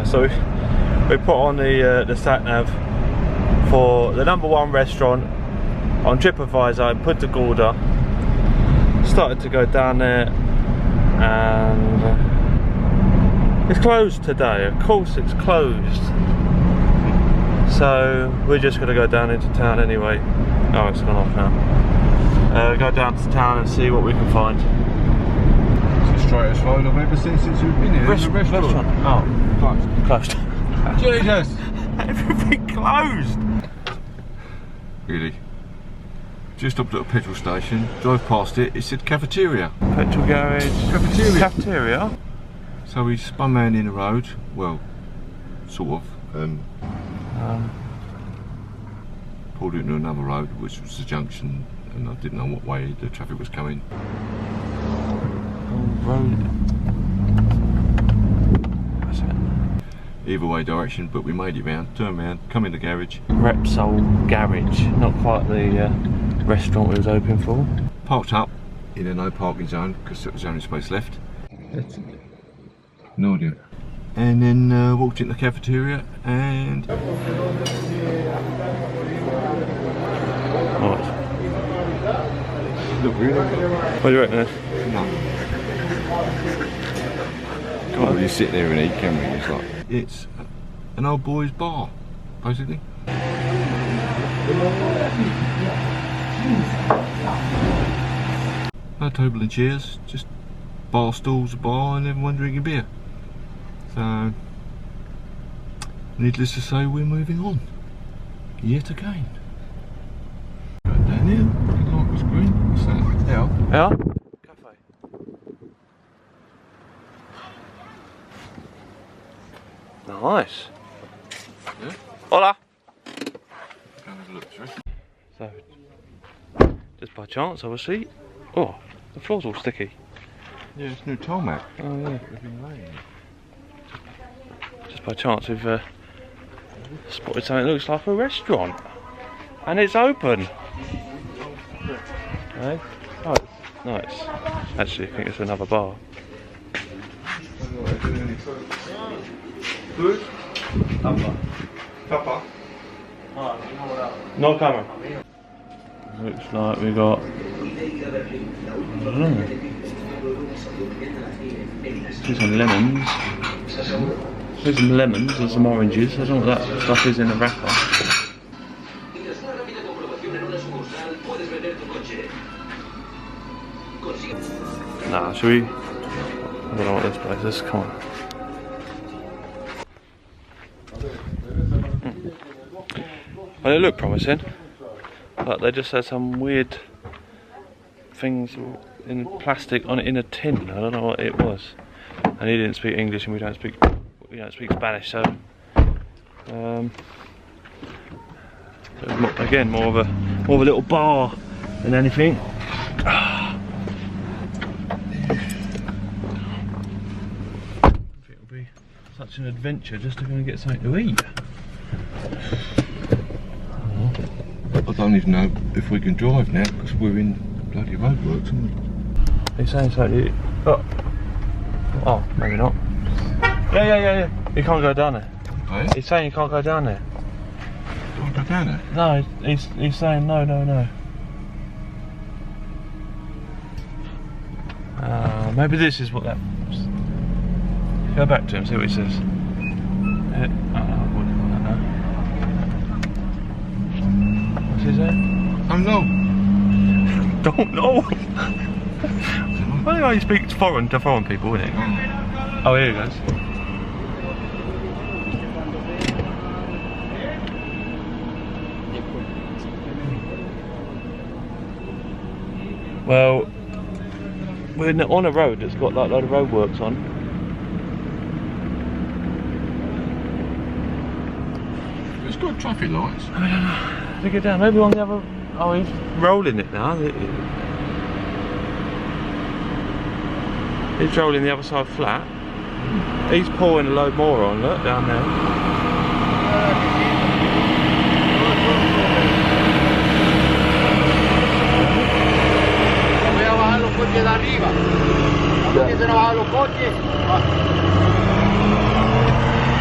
So we put on the sat nav for the #1 restaurant on TripAdvisor in Punta Gorda. Started to go down there, and it's closed today. Of course it's closed. So we're just going to go down into town anyway. Oh, it's gone off now. Go down to town and see what we can find. It's the straightest road I've ever seen since we've been here. There's a restaurant. Oh, closed. Jesus! Everything closed! Really? Just up at a petrol station, drove past it, it said cafeteria. Petrol garage. Cafeteria? So we spun round in the road, well, sort of, pulled into another road, which was the junction, and I didn't know what way the traffic was coming. Road. Either way direction, but we made it round, turned round, come in the garage. Repsol Garage, not quite the restaurant we was hoping for. Parked up in a no parking zone, because there was only space left. No idea. And then walked into the cafeteria and look really good. What do you reckon then? No. Can't really sit there and eat, can we? It's like it's an old boy's bar, basically. No table and chairs, just bar stools, a bar, and everyone drinking beer. So, needless to say, we're moving on yet again. Right down here, the light was green. What's that? Yeah. Yeah? Cafe. Nice. Yeah. Hola. Go and have a look, shall we? So, just by chance, obviously. Oh, the floor's all sticky. Yeah, it's new tarmac. Oh yeah. We've been laying. Just by chance, we've spotted something that looks like a restaurant, and it's open. Hey? Oh, nice. Actually, I think it's another bar. Good. Papa. Papa. No camera. Looks like we got. I don't know. See some lemons. See some lemons and some oranges. I don't know what that stuff is in the wrapper. Nah, should we? I don't know what this place is. Come on. Well, they look promising, but they just had some weird things in plastic in a tin. I don't know what it was, and he didn't speak English, and we don't speak Spanish, so again more of a little bar than anything. It'll be such an adventure just to go and get something to eat. I don't even know if we can drive now because we're in bloody roadworks, aren't we? He's saying something. Oh, maybe not. Yeah. You can't go down there. Hey? He's saying you can't go down there. Can't go down there? No, he's saying no. Maybe this is what that. Go back to him, see what he says. What's he saying? Oh no. Don't know. Well, he speaks foreign to foreign people, isn't it? Oh, here he goes. Well, we're on a road that's got like a load of roadworks on. It's got traffic lights. I don't know. To get down, maybe on the other. Oh, he's rolling it now. He's rolling the other side flat. He's pouring a load more on, look, down there.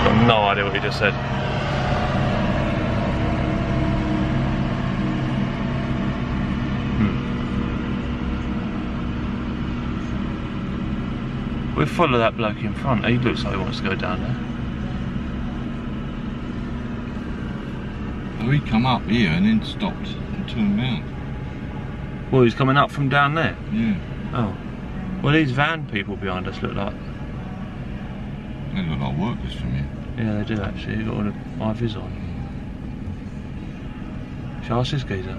Got no idea what he just said. We're full of that bloke in front. He looks like he wants to go down there. Oh, he come up here and then stopped and turned round. Well, he's coming up from down there. Yeah. Oh. Well, these van people behind us look like. They look like workers from here. Yeah, they do actually. They've got all the IVs on. Shall I ask this geezer?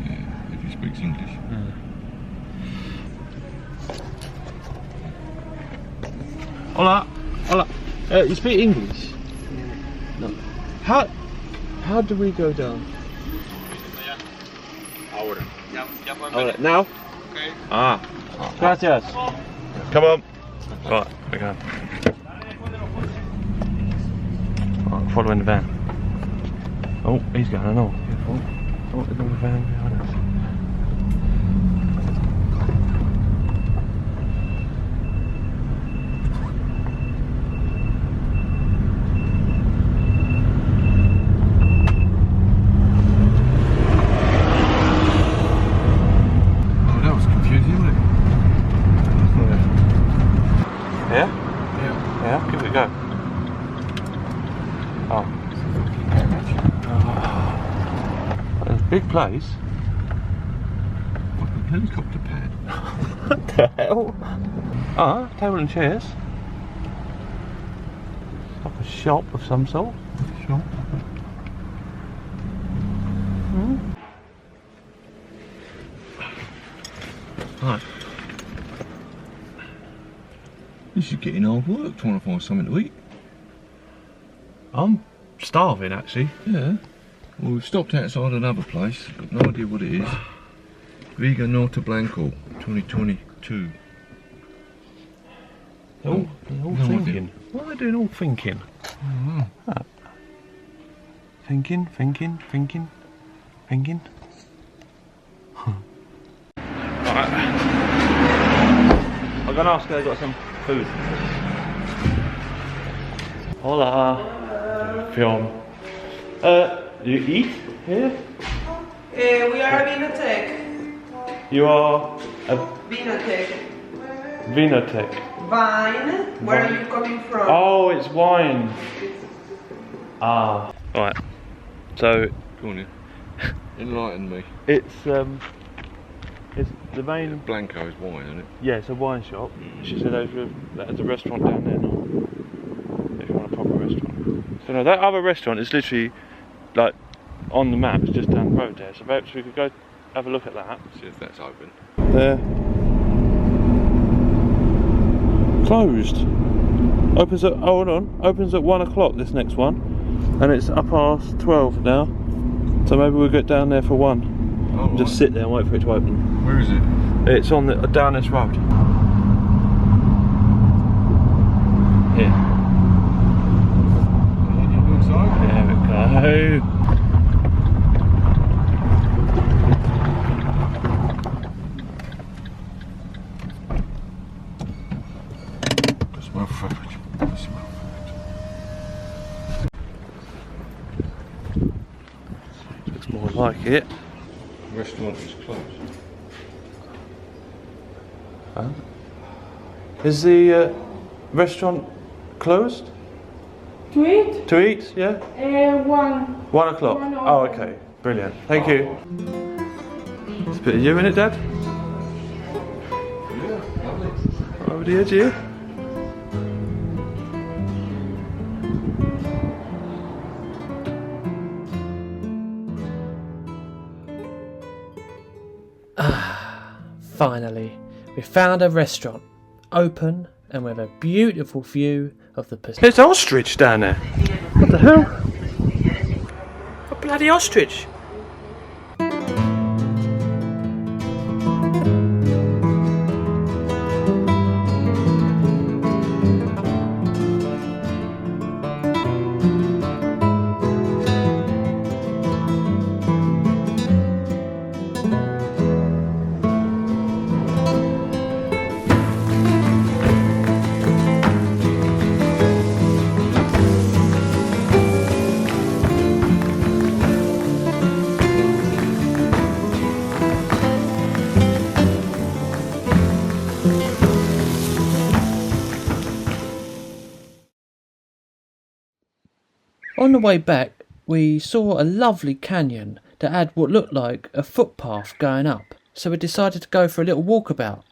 Yeah, if he speaks English. Yeah. Hola. You speak English? No. How do we go down? Ahora. Ahora. Now? Okay. Ah. Gracias. Come on. Right, we go. Right, following the van. Oh, he's going on. Careful. Oh, there's another van behind us. Oh. It's a big place. Like a helicopter pad. What the hell? Ah, table and chairs. Like a shop of some sort. Sure. Right. This is getting hard work trying to find something to eat. I'm starving actually. Yeah. Well, we've stopped outside another place. Got no idea what it is. Viga Norte Blanco, 2022. They're all No thinking. idea. What are they doing all thinking? Ah. Thinking. Right. I'm gonna ask her if they've got some food. Hola. Film. Do you eat here? We are Vinotech. You are a Vinotech. Vinotech. Vine. Where are you coming from? Oh, it's wine. Ah. Right. So Go on then. Enlighten me. it's the main. Blanco is wine, isn't it? Yeah, it's a wine shop. She said there's a restaurant down there now. If you want a proper restaurant. So no, that other restaurant is literally like on the map. It's just down the road there. So perhaps we could go have a look at that. See if that's open. There. Closed. Opens at opens at 1 o'clock. This next one, and it's up past 12 now. So maybe we'll get down there for 1. Oh, Just sit there and wait for it to open. Where is it? It's on the down this road. Here. There we go. Smell food. Smell Looks more like it. food. Restaurant is closed. Huh? Is the restaurant closed? To eat? To eat? Yeah. 1. 1 o'clock. One Oh, o'clock. okay. Brilliant. Thank you. There's a bit of you in it, Dad. Over the edge here. Finally, we found a restaurant, open and with a beautiful view of the Pacific. There's ostrich down there. What the hell? A bloody ostrich. On the way back, we saw a lovely canyon that had what looked like a footpath going up, so we decided to go for a little walkabout.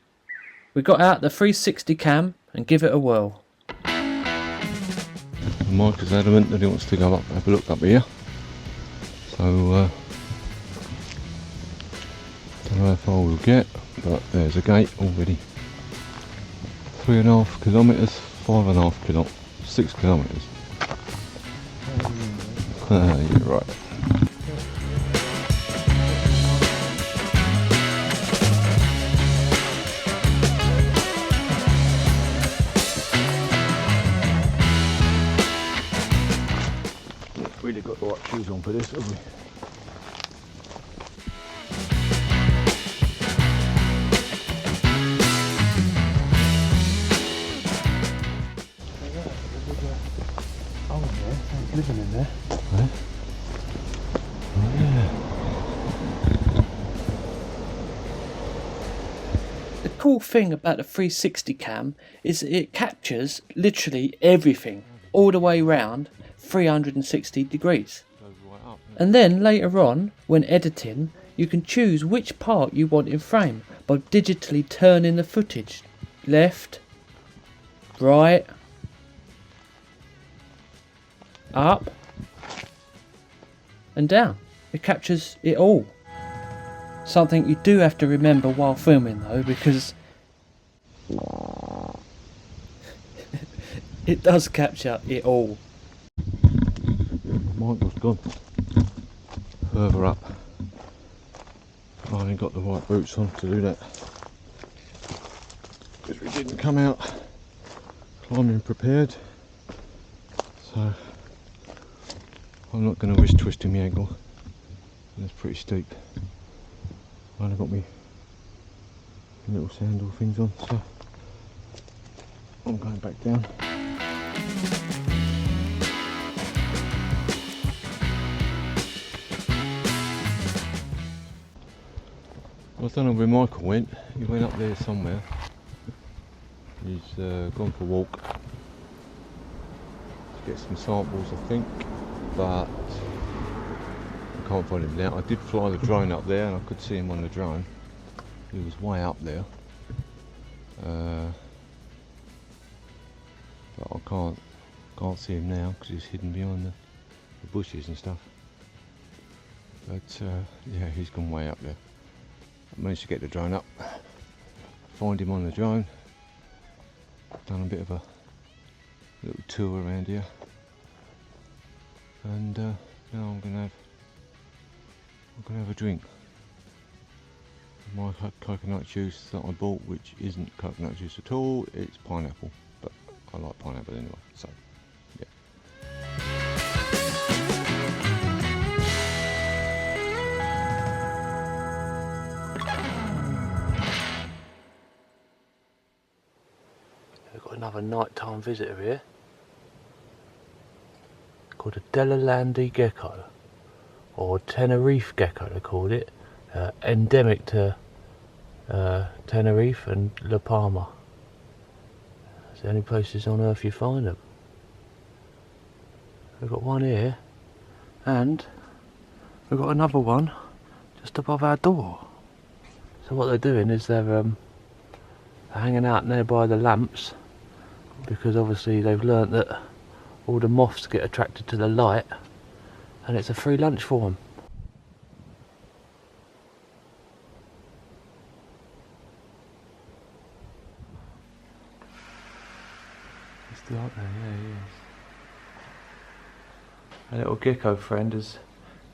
We got out the 360 cam and give it a whirl. Mike is adamant that he wants to go up, have a look up here. So, don't know how far we'll get, but there's a gate already. 3.5 kilometres, 5.5 6 kilometres. You're right. Really got the right shoes on for this, have we? Oh yeah, he's living in there. Right. Oh yeah. The cool thing about the 360 cam is that it captures literally everything, all the way round 360 degrees. And then later on, when editing, you can choose which part you want in frame by digitally turning the footage. Left, right, up and down. It captures it all. Something you do have to remember while filming though, because it does capture it all. Michael's gone further up. I only got the right boots on to do that because we didn't come out climbing prepared, so I'm not going to risk twisting my ankle. That's pretty steep. I only got me little sandal things on, so I'm going back down. I don't know where Michael went. He went up there somewhere. He's gone for a walk to get some samples, I think, but I can't find him now. I did fly the drone up there and I could see him on the drone. He was way up there, but I can't see him now because he's hidden behind the bushes and stuff. But yeah, he's gone way up there. I managed to get the drone up, find him on the drone, done a bit of a little tour around here, and now I'm gonna have a drink. My coconut juice that I bought, which isn't coconut juice at all, it's pineapple, but I like pineapple anyway, so yeah. We've got another nighttime visitor here, called a Delalandi gecko, or Tenerife gecko they called it, endemic to Tenerife and La Palma. It's the only places on earth you find them. We've got one here, and we've got another one just above our door. So what they're doing is they're hanging out nearby the lamps, because obviously they've learnt that all the moths get attracted to the light, and it's a free lunch for them. He's still up there, yeah, he is. Our little gecko friend has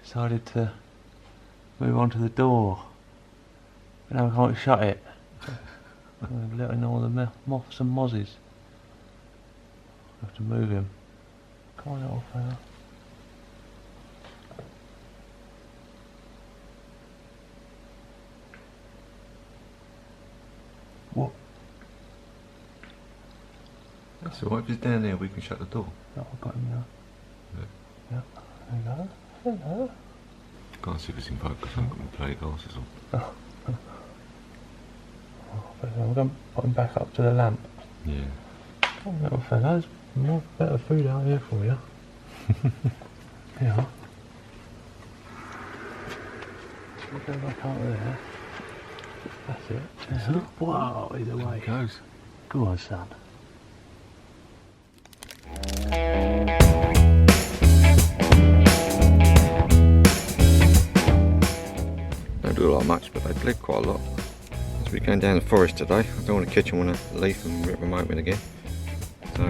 decided to move onto the door, but now we can't shut it. We're letting all the moths and mozzies. Have to move him. Come on, little fella. What? That's alright, if he's down there we can shut the door. No, I've got him now. Yeah. Hello. Hello. Can't see if it's in focus, I haven't got my play glasses on. I'm going to put him back up to the lamp. Yeah. Come on, little fella, there's more better food out here for you. Yeah. We'll go back up there. That's it. Yeah. Wow, he's away. There he goes. Go on, son. Don't do a lot much, but they bled quite a lot. As we're going down the forest today, I don't want to catch them on a leaf and rip them open again. So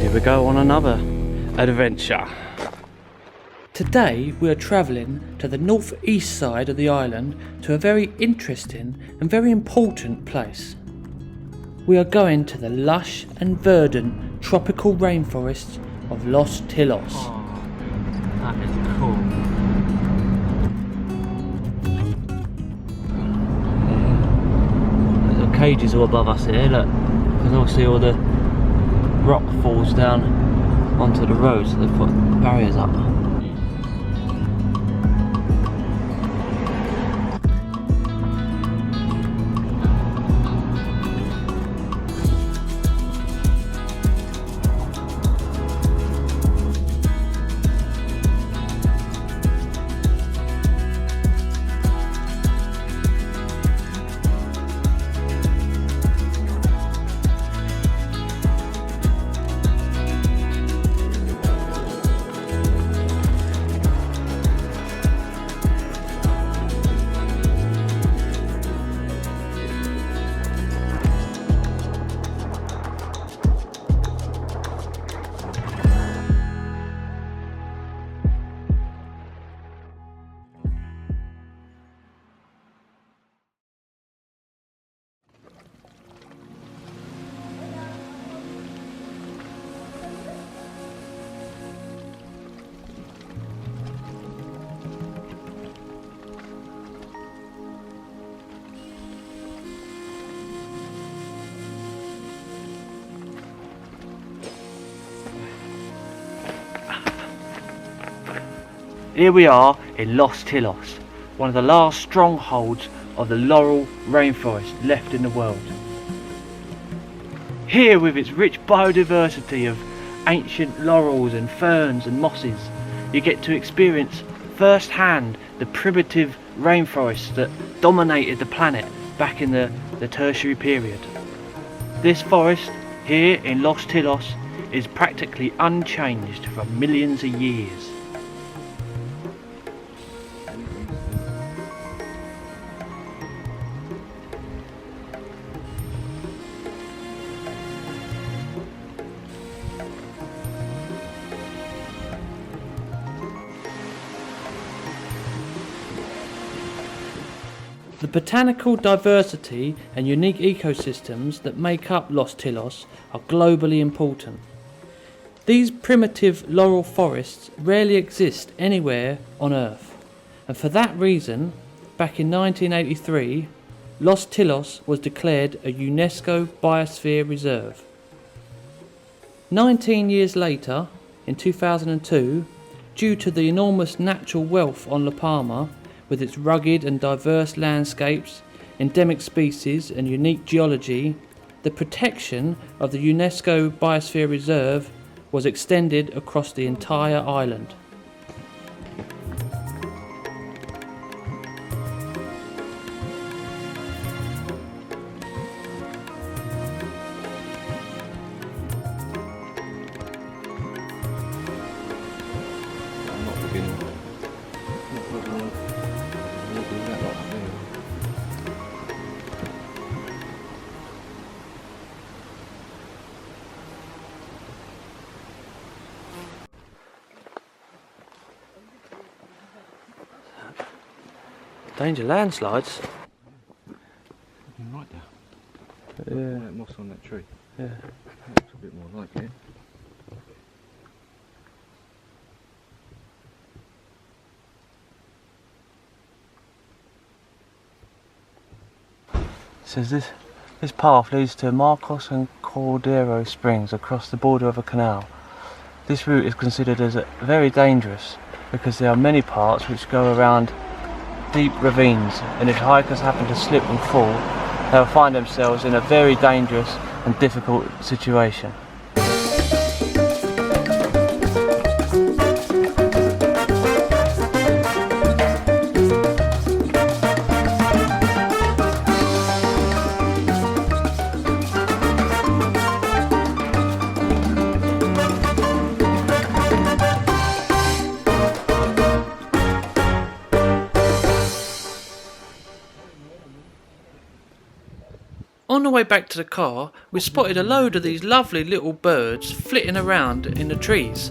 here we go on another adventure. Today we are travelling to the northeast side of the island to a very interesting and very important place. We are going to the lush and verdant tropical rainforests of Los Tilos. Oh, that is cool. There's little cages all above us here, look, because obviously all the rock falls down onto the road, so they've put barriers up. Here we are in Los Tilos, one of the last strongholds of the laurel rainforest left in the world. Here, with its rich biodiversity of ancient laurels and ferns and mosses, you get to experience firsthand the primitive rainforests that dominated the planet back in the tertiary period. This forest here in Los Tilos is practically unchanged for millions of years. The botanical diversity and unique ecosystems that make up Los Tilos are globally important. These primitive laurel forests rarely exist anywhere on Earth, and for that reason, back in 1983, Los Tilos was declared a UNESCO Biosphere Reserve. 19 years later, in 2002, due to the enormous natural wealth on La Palma, with its rugged and diverse landscapes, endemic species and unique geology, the protection of the UNESCO Biosphere Reserve was extended across the entire island. Danger landslides. Right there. Yeah. That moss on that tree. Yeah. Looks a bit more like it. Says this path leads to Marcos and Cordero Springs across the border of a canal. This route is considered as very dangerous because there are many parts which go around deep ravines, and if hikers happen to slip and fall, they'll find themselves in a very dangerous and difficult situation. On the way back to the car, we spotted a load of these lovely little birds flitting around in the trees.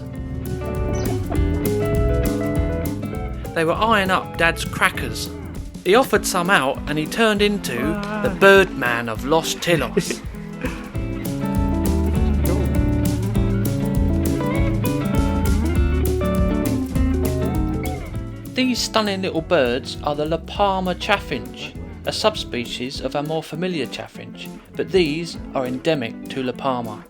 They were eyeing up Dad's crackers. He offered some out and he turned into the Birdman of Los Tilos. These stunning little birds are the La Palma chaffinch, a subspecies of our more familiar chaffinch, but these are endemic to La Palma.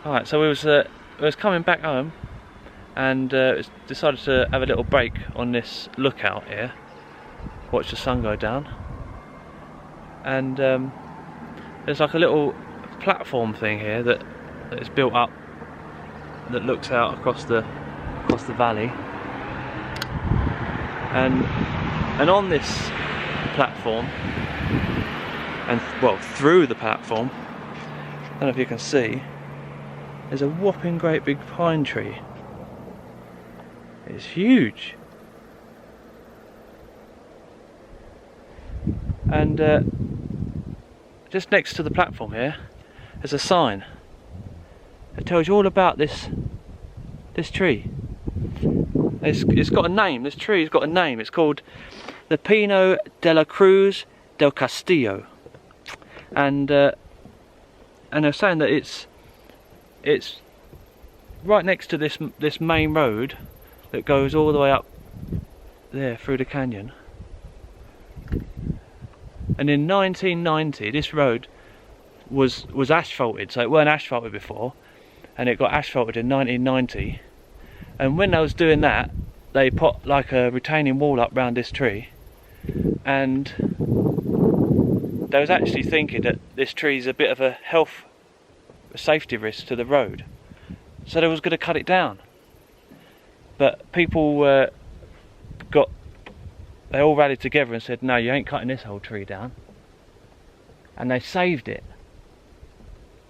Alright, so we was coming back home and decided to have a little break on this lookout here. Watch the sun go down, and there's like a little platform thing here that is built up that looks out across the valley, and on this platform, and well through the platform, I don't know if you can see, there's a whopping great big pine tree. It's huge. And just next to the platform here, there's a sign that tells you all about this tree. It's got a name. This tree's got a name. It's called the Pino de la Cruz del Castillo, and they're saying that it's right next to this main road that goes all the way up there through the canyon. And in 1990, this road was asphalted, so it weren't asphalted before, and it got asphalted in 1990. And when they was doing that, they put like a retaining wall up round this tree, and they was actually thinking that this tree is a bit of a safety risk to the road, so they was going to cut it down. But people they all rallied together and said, no, you ain't cutting this whole tree down. And they saved it.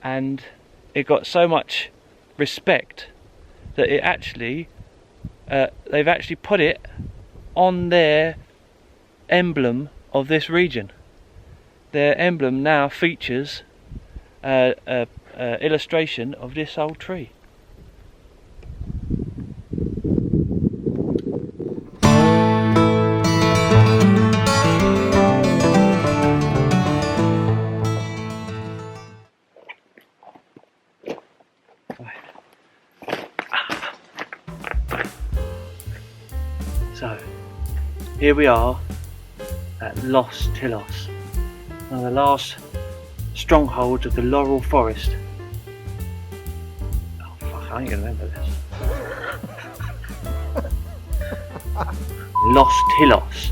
And it got so much respect that it actually, they've actually put it on their emblem of this region. Their emblem now features an illustration of this old tree. So, here we are at Los Tilos, one of the last strongholds of the laurel forest. Oh fuck, I ain't gonna remember this. Los Tilos.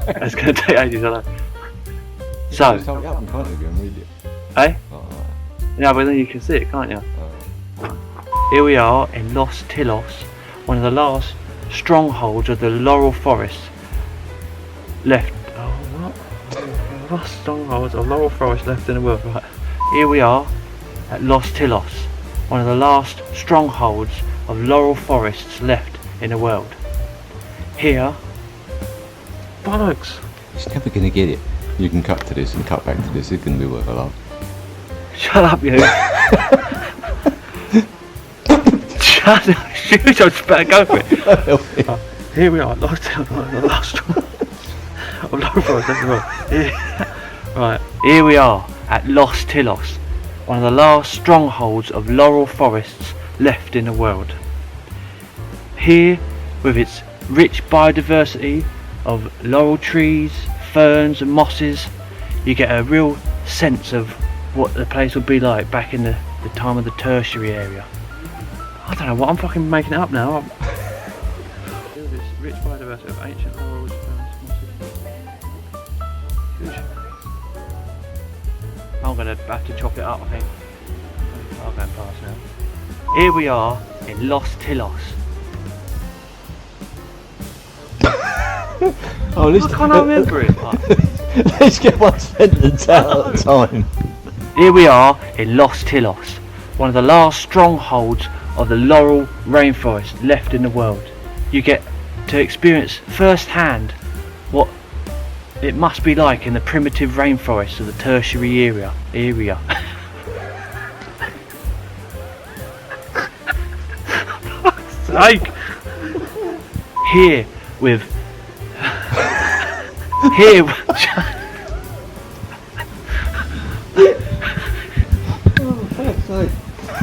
It's gonna take ages, I know. So, Just hold it up in front of you and read it. eh? Oh, Yeah, but then you can see it, can't you? right. Here we are in Los Tilos, one of the last strongholds of the laurel forest left. Oh, what? Last strongholds of laurel forest left in the world. Right. Here we are at Los Tilos, one of the last strongholds of laurel forests left in the world. Here, bollocks. It's never going to get it. You can cut to this and cut back to this. It's going to be worth a lot. Shut up, you. Shut up. Shoot, I just better go for it. Here we are, Los Tilos, the last of laurel forest left in the world. Right, here we are at Los Tilos, one of the last strongholds of laurel forests left in the world. Here, with its rich biodiversity of laurel trees, ferns and mosses, you get a real sense of what the place would be like back in the time of the tertiary area. I don't know what, I'm fucking making it up now. This rich biodiversity of ancient laurels, ferns, mosses. Huge. I'm gonna have to chop it up, I think. I'll go past now. Here we are in Los Tilos. Oh, listen. I can't remember it. Let's get one sentence out at a time. Here we are in Los Tilos, one of the last strongholds of the laurel rainforest left in the world. You get to experience firsthand what it must be like in the primitive rainforests of the tertiary area. Fuck's sake! Here with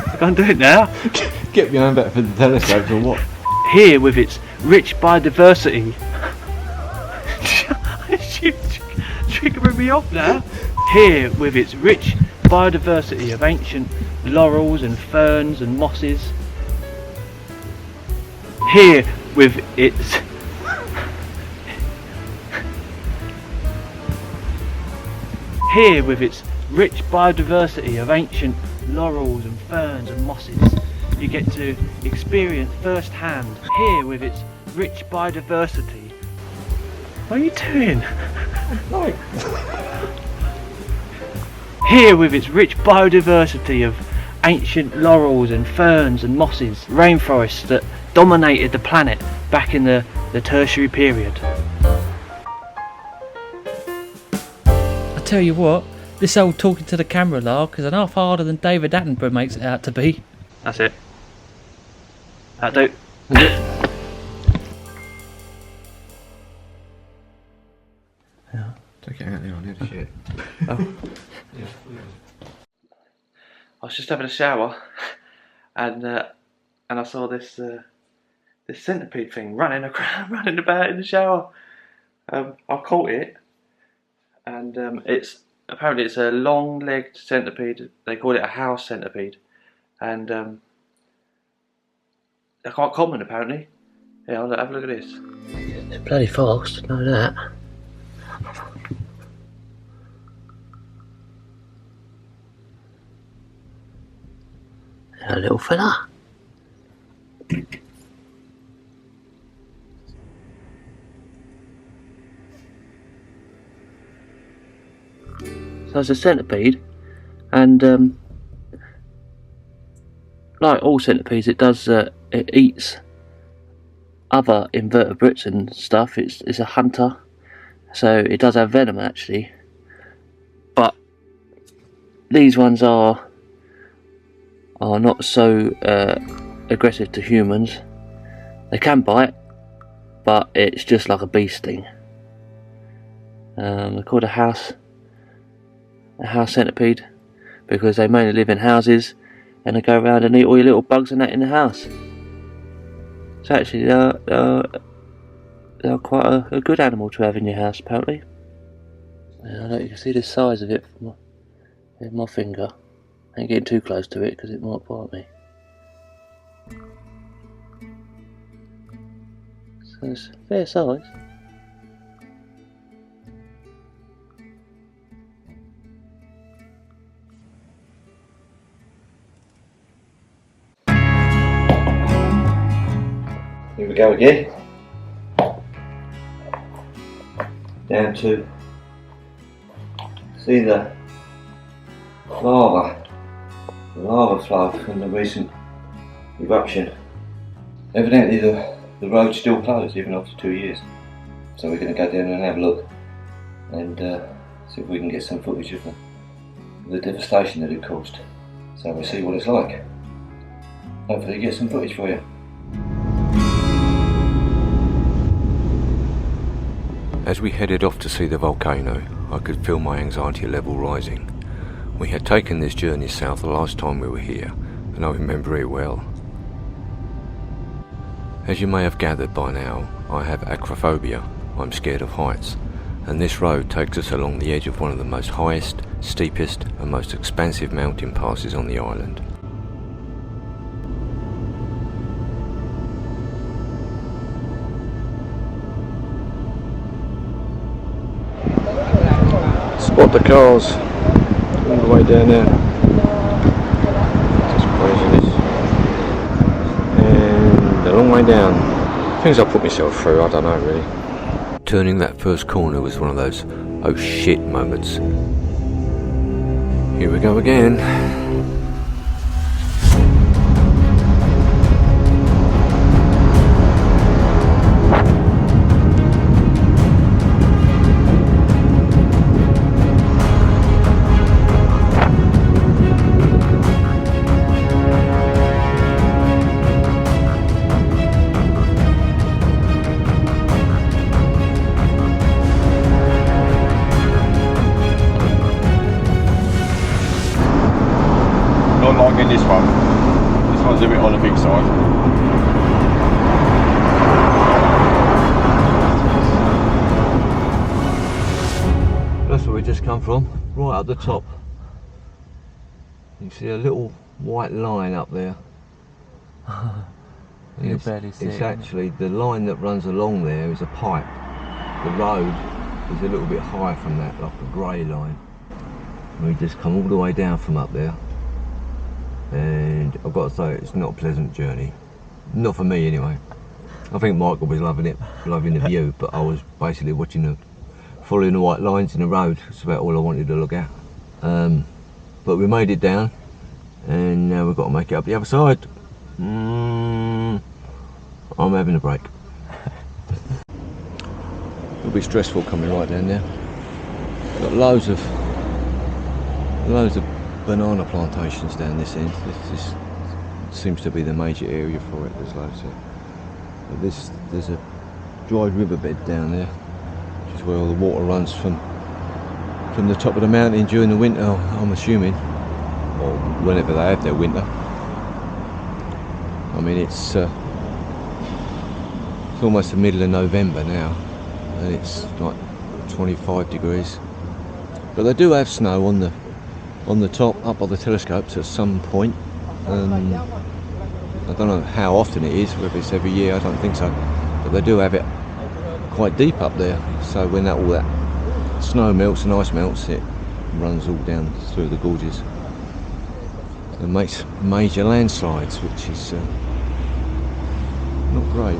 I can't do it now. Get behind back for the telescope or what? Here with its rich biodiversity. She's triggering me off now. Here with its rich biodiversity of ancient laurels and ferns and mosses. Here with its rich biodiversity of ancient laurels and ferns and mosses, you get to experience firsthand. Here with its rich biodiversity. What are you doing? Here with its rich biodiversity of ancient laurels and ferns and mosses, rainforests that dominated the planet back in the tertiary period. I tell you what, this old talking to the camera lark is an half harder than David Attenborough makes it out to be. That's it. That'll do. Take it out there, I need a shit. just having a shower, and I saw this this centipede thing running about in the shower. I caught it, and apparently it's a long-legged centipede. They call it a house centipede, and they're quite common apparently. Yeah, I'll have a look at this. It's bloody fast, know that. A little fella. So it's a centipede, and like all centipedes, it eats other invertebrates and stuff. It's a hunter, so it does have venom actually. But these ones are not so aggressive to humans. They can bite, but it's just like a bee sting. They're called a house centipede because they mainly live in houses and they go around and eat all your little bugs and that in the house. So actually they're quite a good animal to have in your house apparently. Yeah, you can see the size of it from my finger. I ain't getting too close to it because it might bite me. So it's fair size. Here we go again. Down to see the lava flow from the recent eruption. Evidently the road's still closed even after 2 years. So we're going to go down and have a look and see if we can get some footage of the devastation that it caused. So we'll see what it's like. Hopefully get some footage for you. As we headed off to see the volcano, I could feel my anxiety level rising. We had taken this journey south the last time we were here, and I remember it well. As you may have gathered by now, I have acrophobia. I'm scared of heights, and this road takes us along the edge of one of the most highest, steepest and most expansive mountain passes on the island. Spot the cars all the way down there. Just craziness. And a long way down. Things I put myself through, I don't know really. Turning that first corner was one of those oh shit moments. Here we go again. Not liking this one. This one's a bit on the big side. That's where we just come from, right up the top. You see a little white line up there. You can barely see it's it. Actually the line that runs along there is a pipe. The road is a little bit higher from that, like a grey line. We just come all the way down from up there. And I've got to say, it's not a pleasant journey. Not for me anyway. I think Michael was loving it, loving the view, but I was basically following the white lines in the road. That's about all I wanted to look at. But we made it down, and now we've got to make it up the other side. I'm having a break. It'll be stressful coming right down there. Got loads of banana plantations down this end. This seems to be the major area for it. There's loads of. But there's a dry riverbed down there, which is where all the water runs from the top of the mountain during the winter, I'm assuming. or whenever they have their winter. I mean, it's almost the middle of November now, and it's like 25 degrees. But they do have snow on the top, up by the telescopes at some point. I don't know how often it is, whether it's every year, I don't think so. But they do have it quite deep up there, so when all that snow melts and ice melts, it runs all down through the gorges and makes major landslides, which is not great.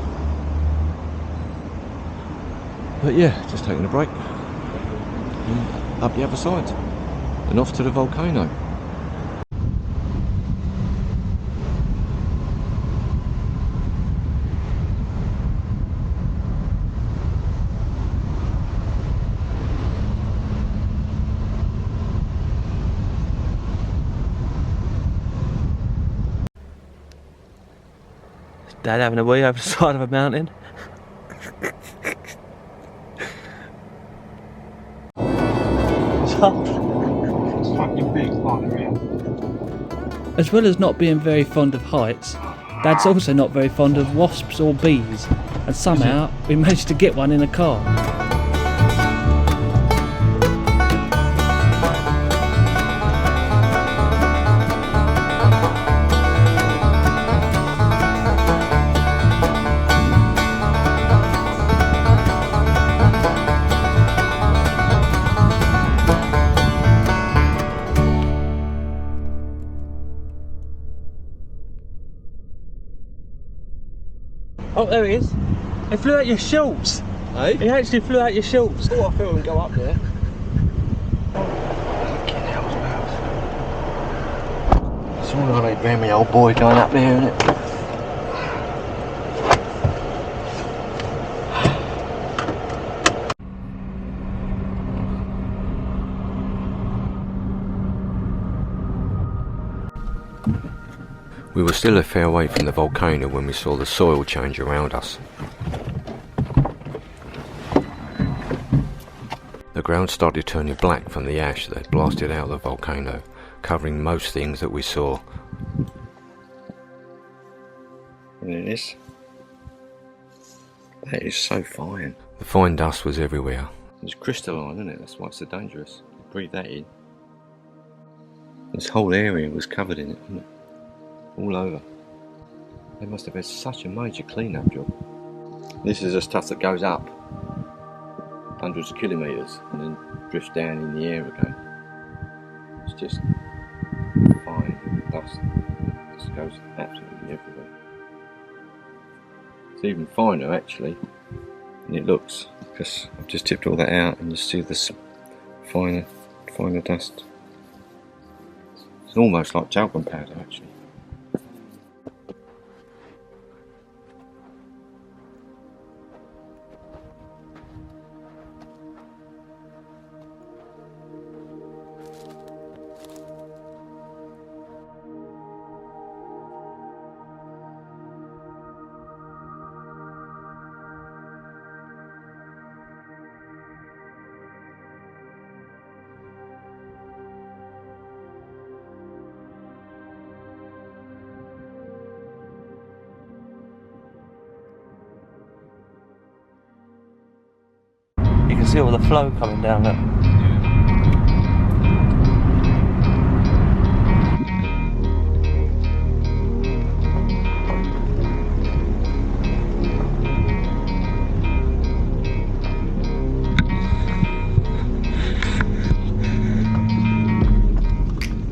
But yeah, just taking a break and up the other side and off to the volcano. Dad having a wee over the side of a mountain. It's fucking big, As well as not being very fond of heights, Dad's also not very fond of wasps or bees, and somehow we managed to get one in a car. Oh, there he is. He flew out your shorts. Hey? He actually flew out your shorts. Oh, I feel him go up there. It's all right around me old boy going up there, isn't it? We were still a fair way from the volcano when we saw the soil change around us. The ground started turning black from the ash that blasted out of the volcano, covering most things that we saw. Look at this. That is so fine. The fine dust was everywhere. It's crystalline, isn't it? That's why it's so dangerous. Breathe that in. This whole area was covered in it, wasn't it? All over. They must have had such a major clean-up job. This is the stuff that goes up hundreds of kilometres and then drifts down in the air again. It's just fine dust. It just goes absolutely everywhere. It's even finer actually than it looks, because I've just tipped all that out and you see this finer dust. It's almost like talcum powder actually. You can see all the flow coming down there.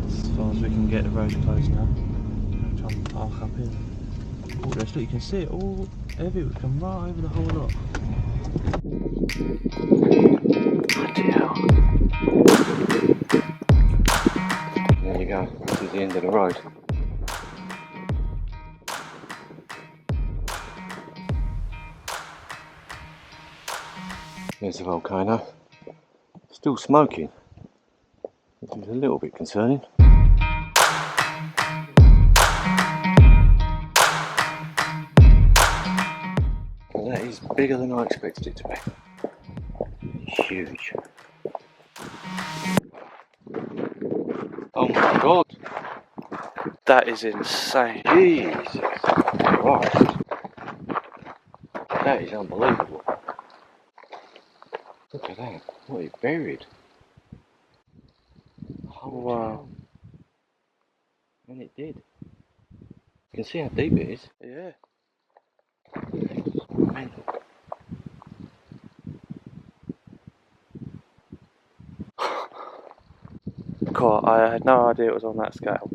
As far as we can get, the road closed now. Try and park up here. Oh, look, you can see it all everywhere. We come right over the whole lot. There you go, this is the end of the road. There's the volcano. Still smoking, which is a little bit concerning. Well, that is bigger than I expected it to be. Huge. Oh my god! That is insane. Jesus Christ. That is unbelievable. Look at that. What it buried. Holy Wow. hell. And it did. You can see how deep it is. Yeah. Mental. God, I had no idea it was on that scale.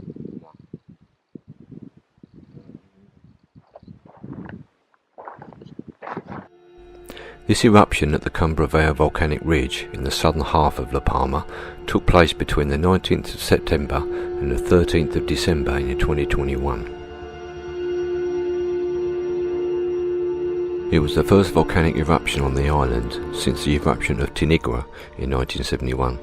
This eruption at the Cumbravea volcanic ridge in the southern half of La Palma took place between the 19th of September and the 13th of December in 2021. It was the first volcanic eruption on the island since the eruption of Tinigua in 1971.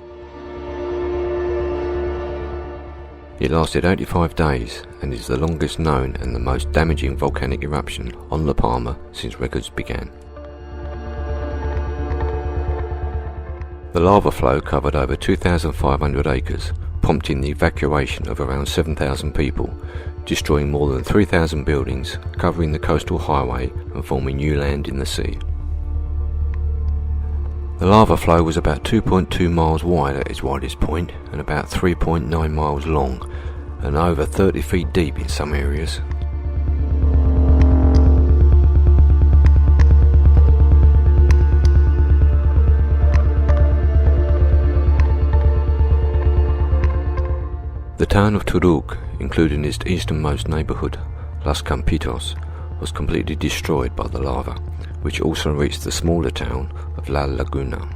It lasted 85 days and is the longest known and the most damaging volcanic eruption on La Palma since records began. The lava flow covered over 2,500 acres, prompting the evacuation of around 7,000 people, destroying more than 3,000 buildings, covering the coastal highway and forming new land in the sea. The lava flow was about 2.2 miles wide at its widest point and about 3.9 miles long, and over 30 feet deep in some areas. The town of Turuk, including its easternmost neighbourhood, Los Campitos, was completely destroyed by the lava, which also reached the smaller town of La Laguna.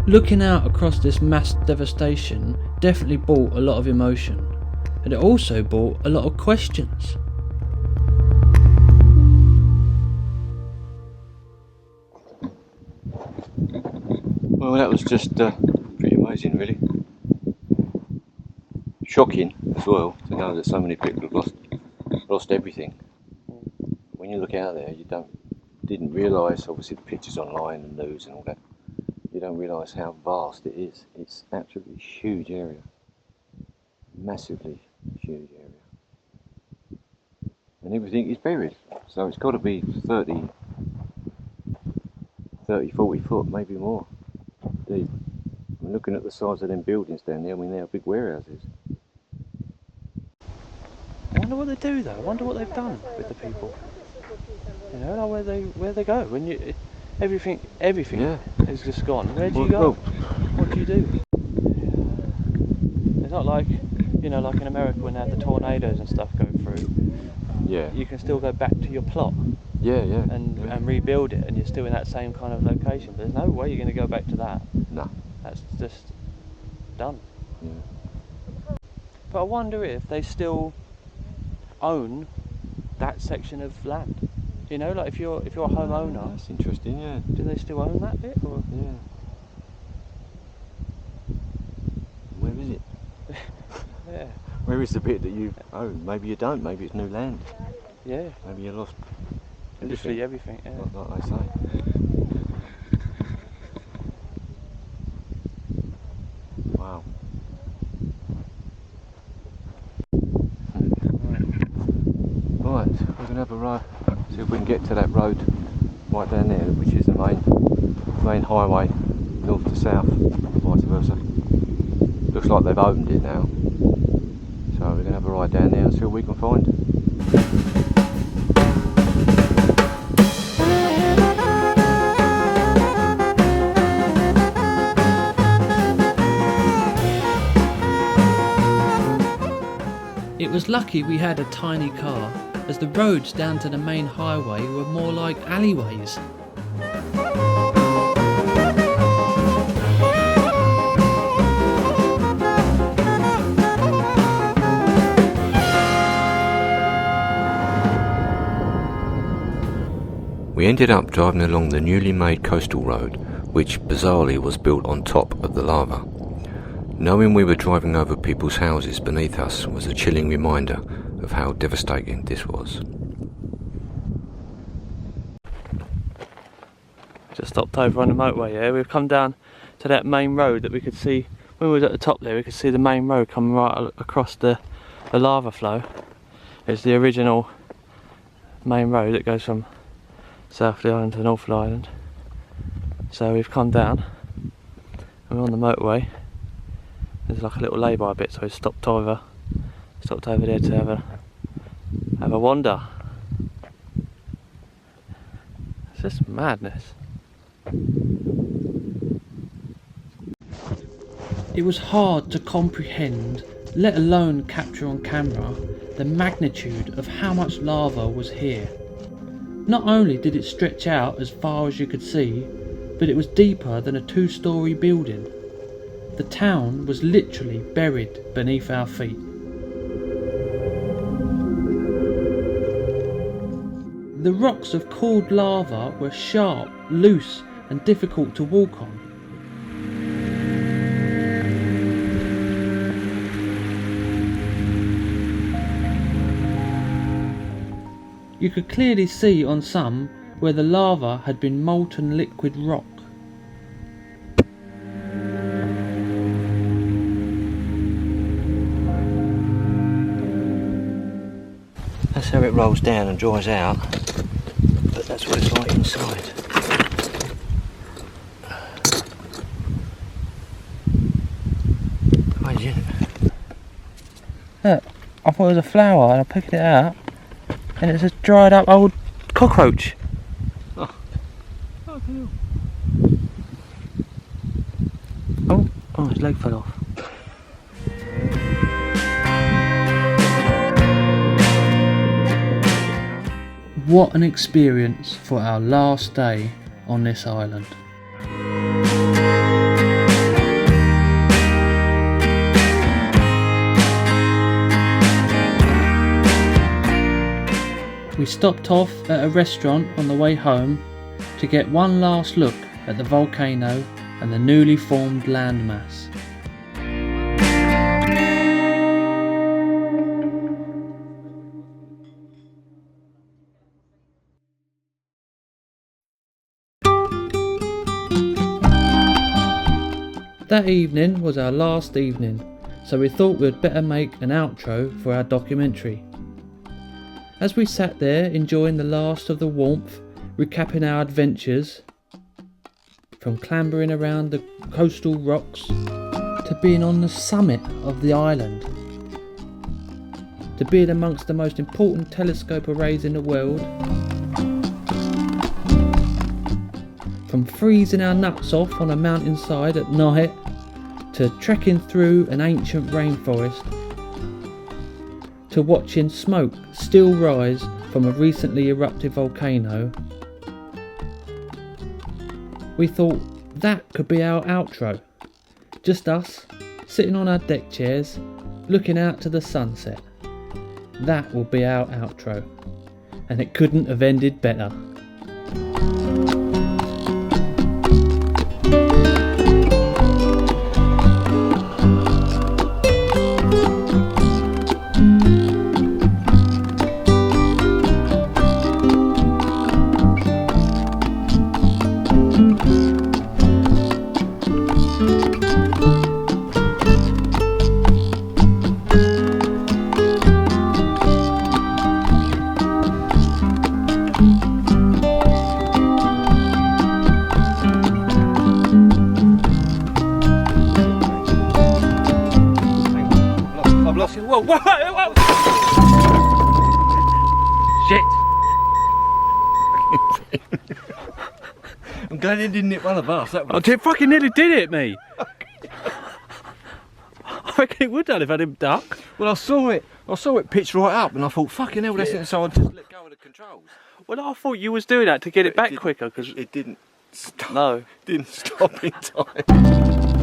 Looking out across this mass devastation definitely brought a lot of emotion, and it also brought a lot of questions. Well, that was just pretty amazing, really. Shocking as well to know that so many people have lost everything. When you look out there, you didn't realise, obviously the pictures online and news and all that, you don't realise how vast it is. It's absolutely huge area, massively huge area, and everything is buried. So it's got to be 30, 40 foot, maybe more deep. I'm looking at the size of them buildings down there. I mean, they're big warehouses. I wonder what they do though. I wonder what they've done with the people. You know, like where they go when you everything Yeah. is just gone. Where do you go? What do you do? It's not like, you know, like in America when they have the tornadoes and stuff go through. Yeah. You can still go back to your plot. Yeah. And rebuild it, and you're still in that same kind of location. But there's no way you're going to go back to that. No. That's just done. Yeah. But I wonder if they still own that section of land. You know, like if you're a homeowner, That's interesting. Yeah. do they still own that bit? Or? Yeah. Where is it? Yeah. Where is the bit that you own? Maybe you don't. Maybe it's new land. Yeah. Maybe you lost Literally everything. Yeah. like they say. Wow. Right, we're going to have a row, see if we can get to that road right down there, which is the main highway, north to south, vice versa. Looks like they've opened it now, so we're going to have a ride down there and see what we can find. It was lucky we had a tiny car, as the roads down to the main highway were more like alleyways. We ended up driving along the newly made coastal road, which bizarrely was built on top of the lava. Knowing we were driving over people's houses beneath us was a chilling reminder of how devastating this was. Just stopped over on the motorway here. We've come down to that main road that we could see when we was at the top there. We could see the main road coming right across the lava flow. It's the original main road that goes from south of the island to the north of the island. So we've come down and we're on the motorway. There's like a little lay-by bit, so we stopped over there to have a wander. It's just madness. It was hard to comprehend, let alone capture on camera, the magnitude of how much lava was here. Not only did it stretch out as far as you could see, but it was deeper than a 2-story building. The town was literally buried beneath our feet. The rocks of cooled lava were sharp, loose and difficult to walk on. You could clearly see on some where the lava had been molten liquid rock. That's how it rolls down and dries out, but that's what it's like inside. Crazy, isn't it? Look, I thought it was a flower and I picked it out and it's a dried up old cockroach. Oh, hell. Oh, his leg fell off. What an experience for our last day on this island. We stopped off at a restaurant on the way home to get one last look at the volcano and the newly formed landmass. That evening was our last evening, so we thought we'd better make an outro for our documentary. As we sat there enjoying the last of the warmth, recapping our adventures, from clambering around the coastal rocks to being on the summit of the island, to being amongst the most important telescope arrays in the world, from freezing our nuts off on a mountainside at night to trekking through an ancient rainforest, to watching smoke still rise from a recently erupted volcano, we thought that could be our outro. Just us, sitting on our deck chairs, looking out to the sunset. That will be our outro. And it couldn't have ended better. Whoa, whoa, whoa! Shit! I'm glad it didn't hit one of us. That Oh, it fucking nearly did hit me! I reckon it would have done if I didn't duck. Well, I saw it I saw it pitch right up and I thought, fucking hell, that's it. So I just let go of the controls. Well, I thought you was doing that to get it back quicker, because it didn't stop. no. Didn't stop in time.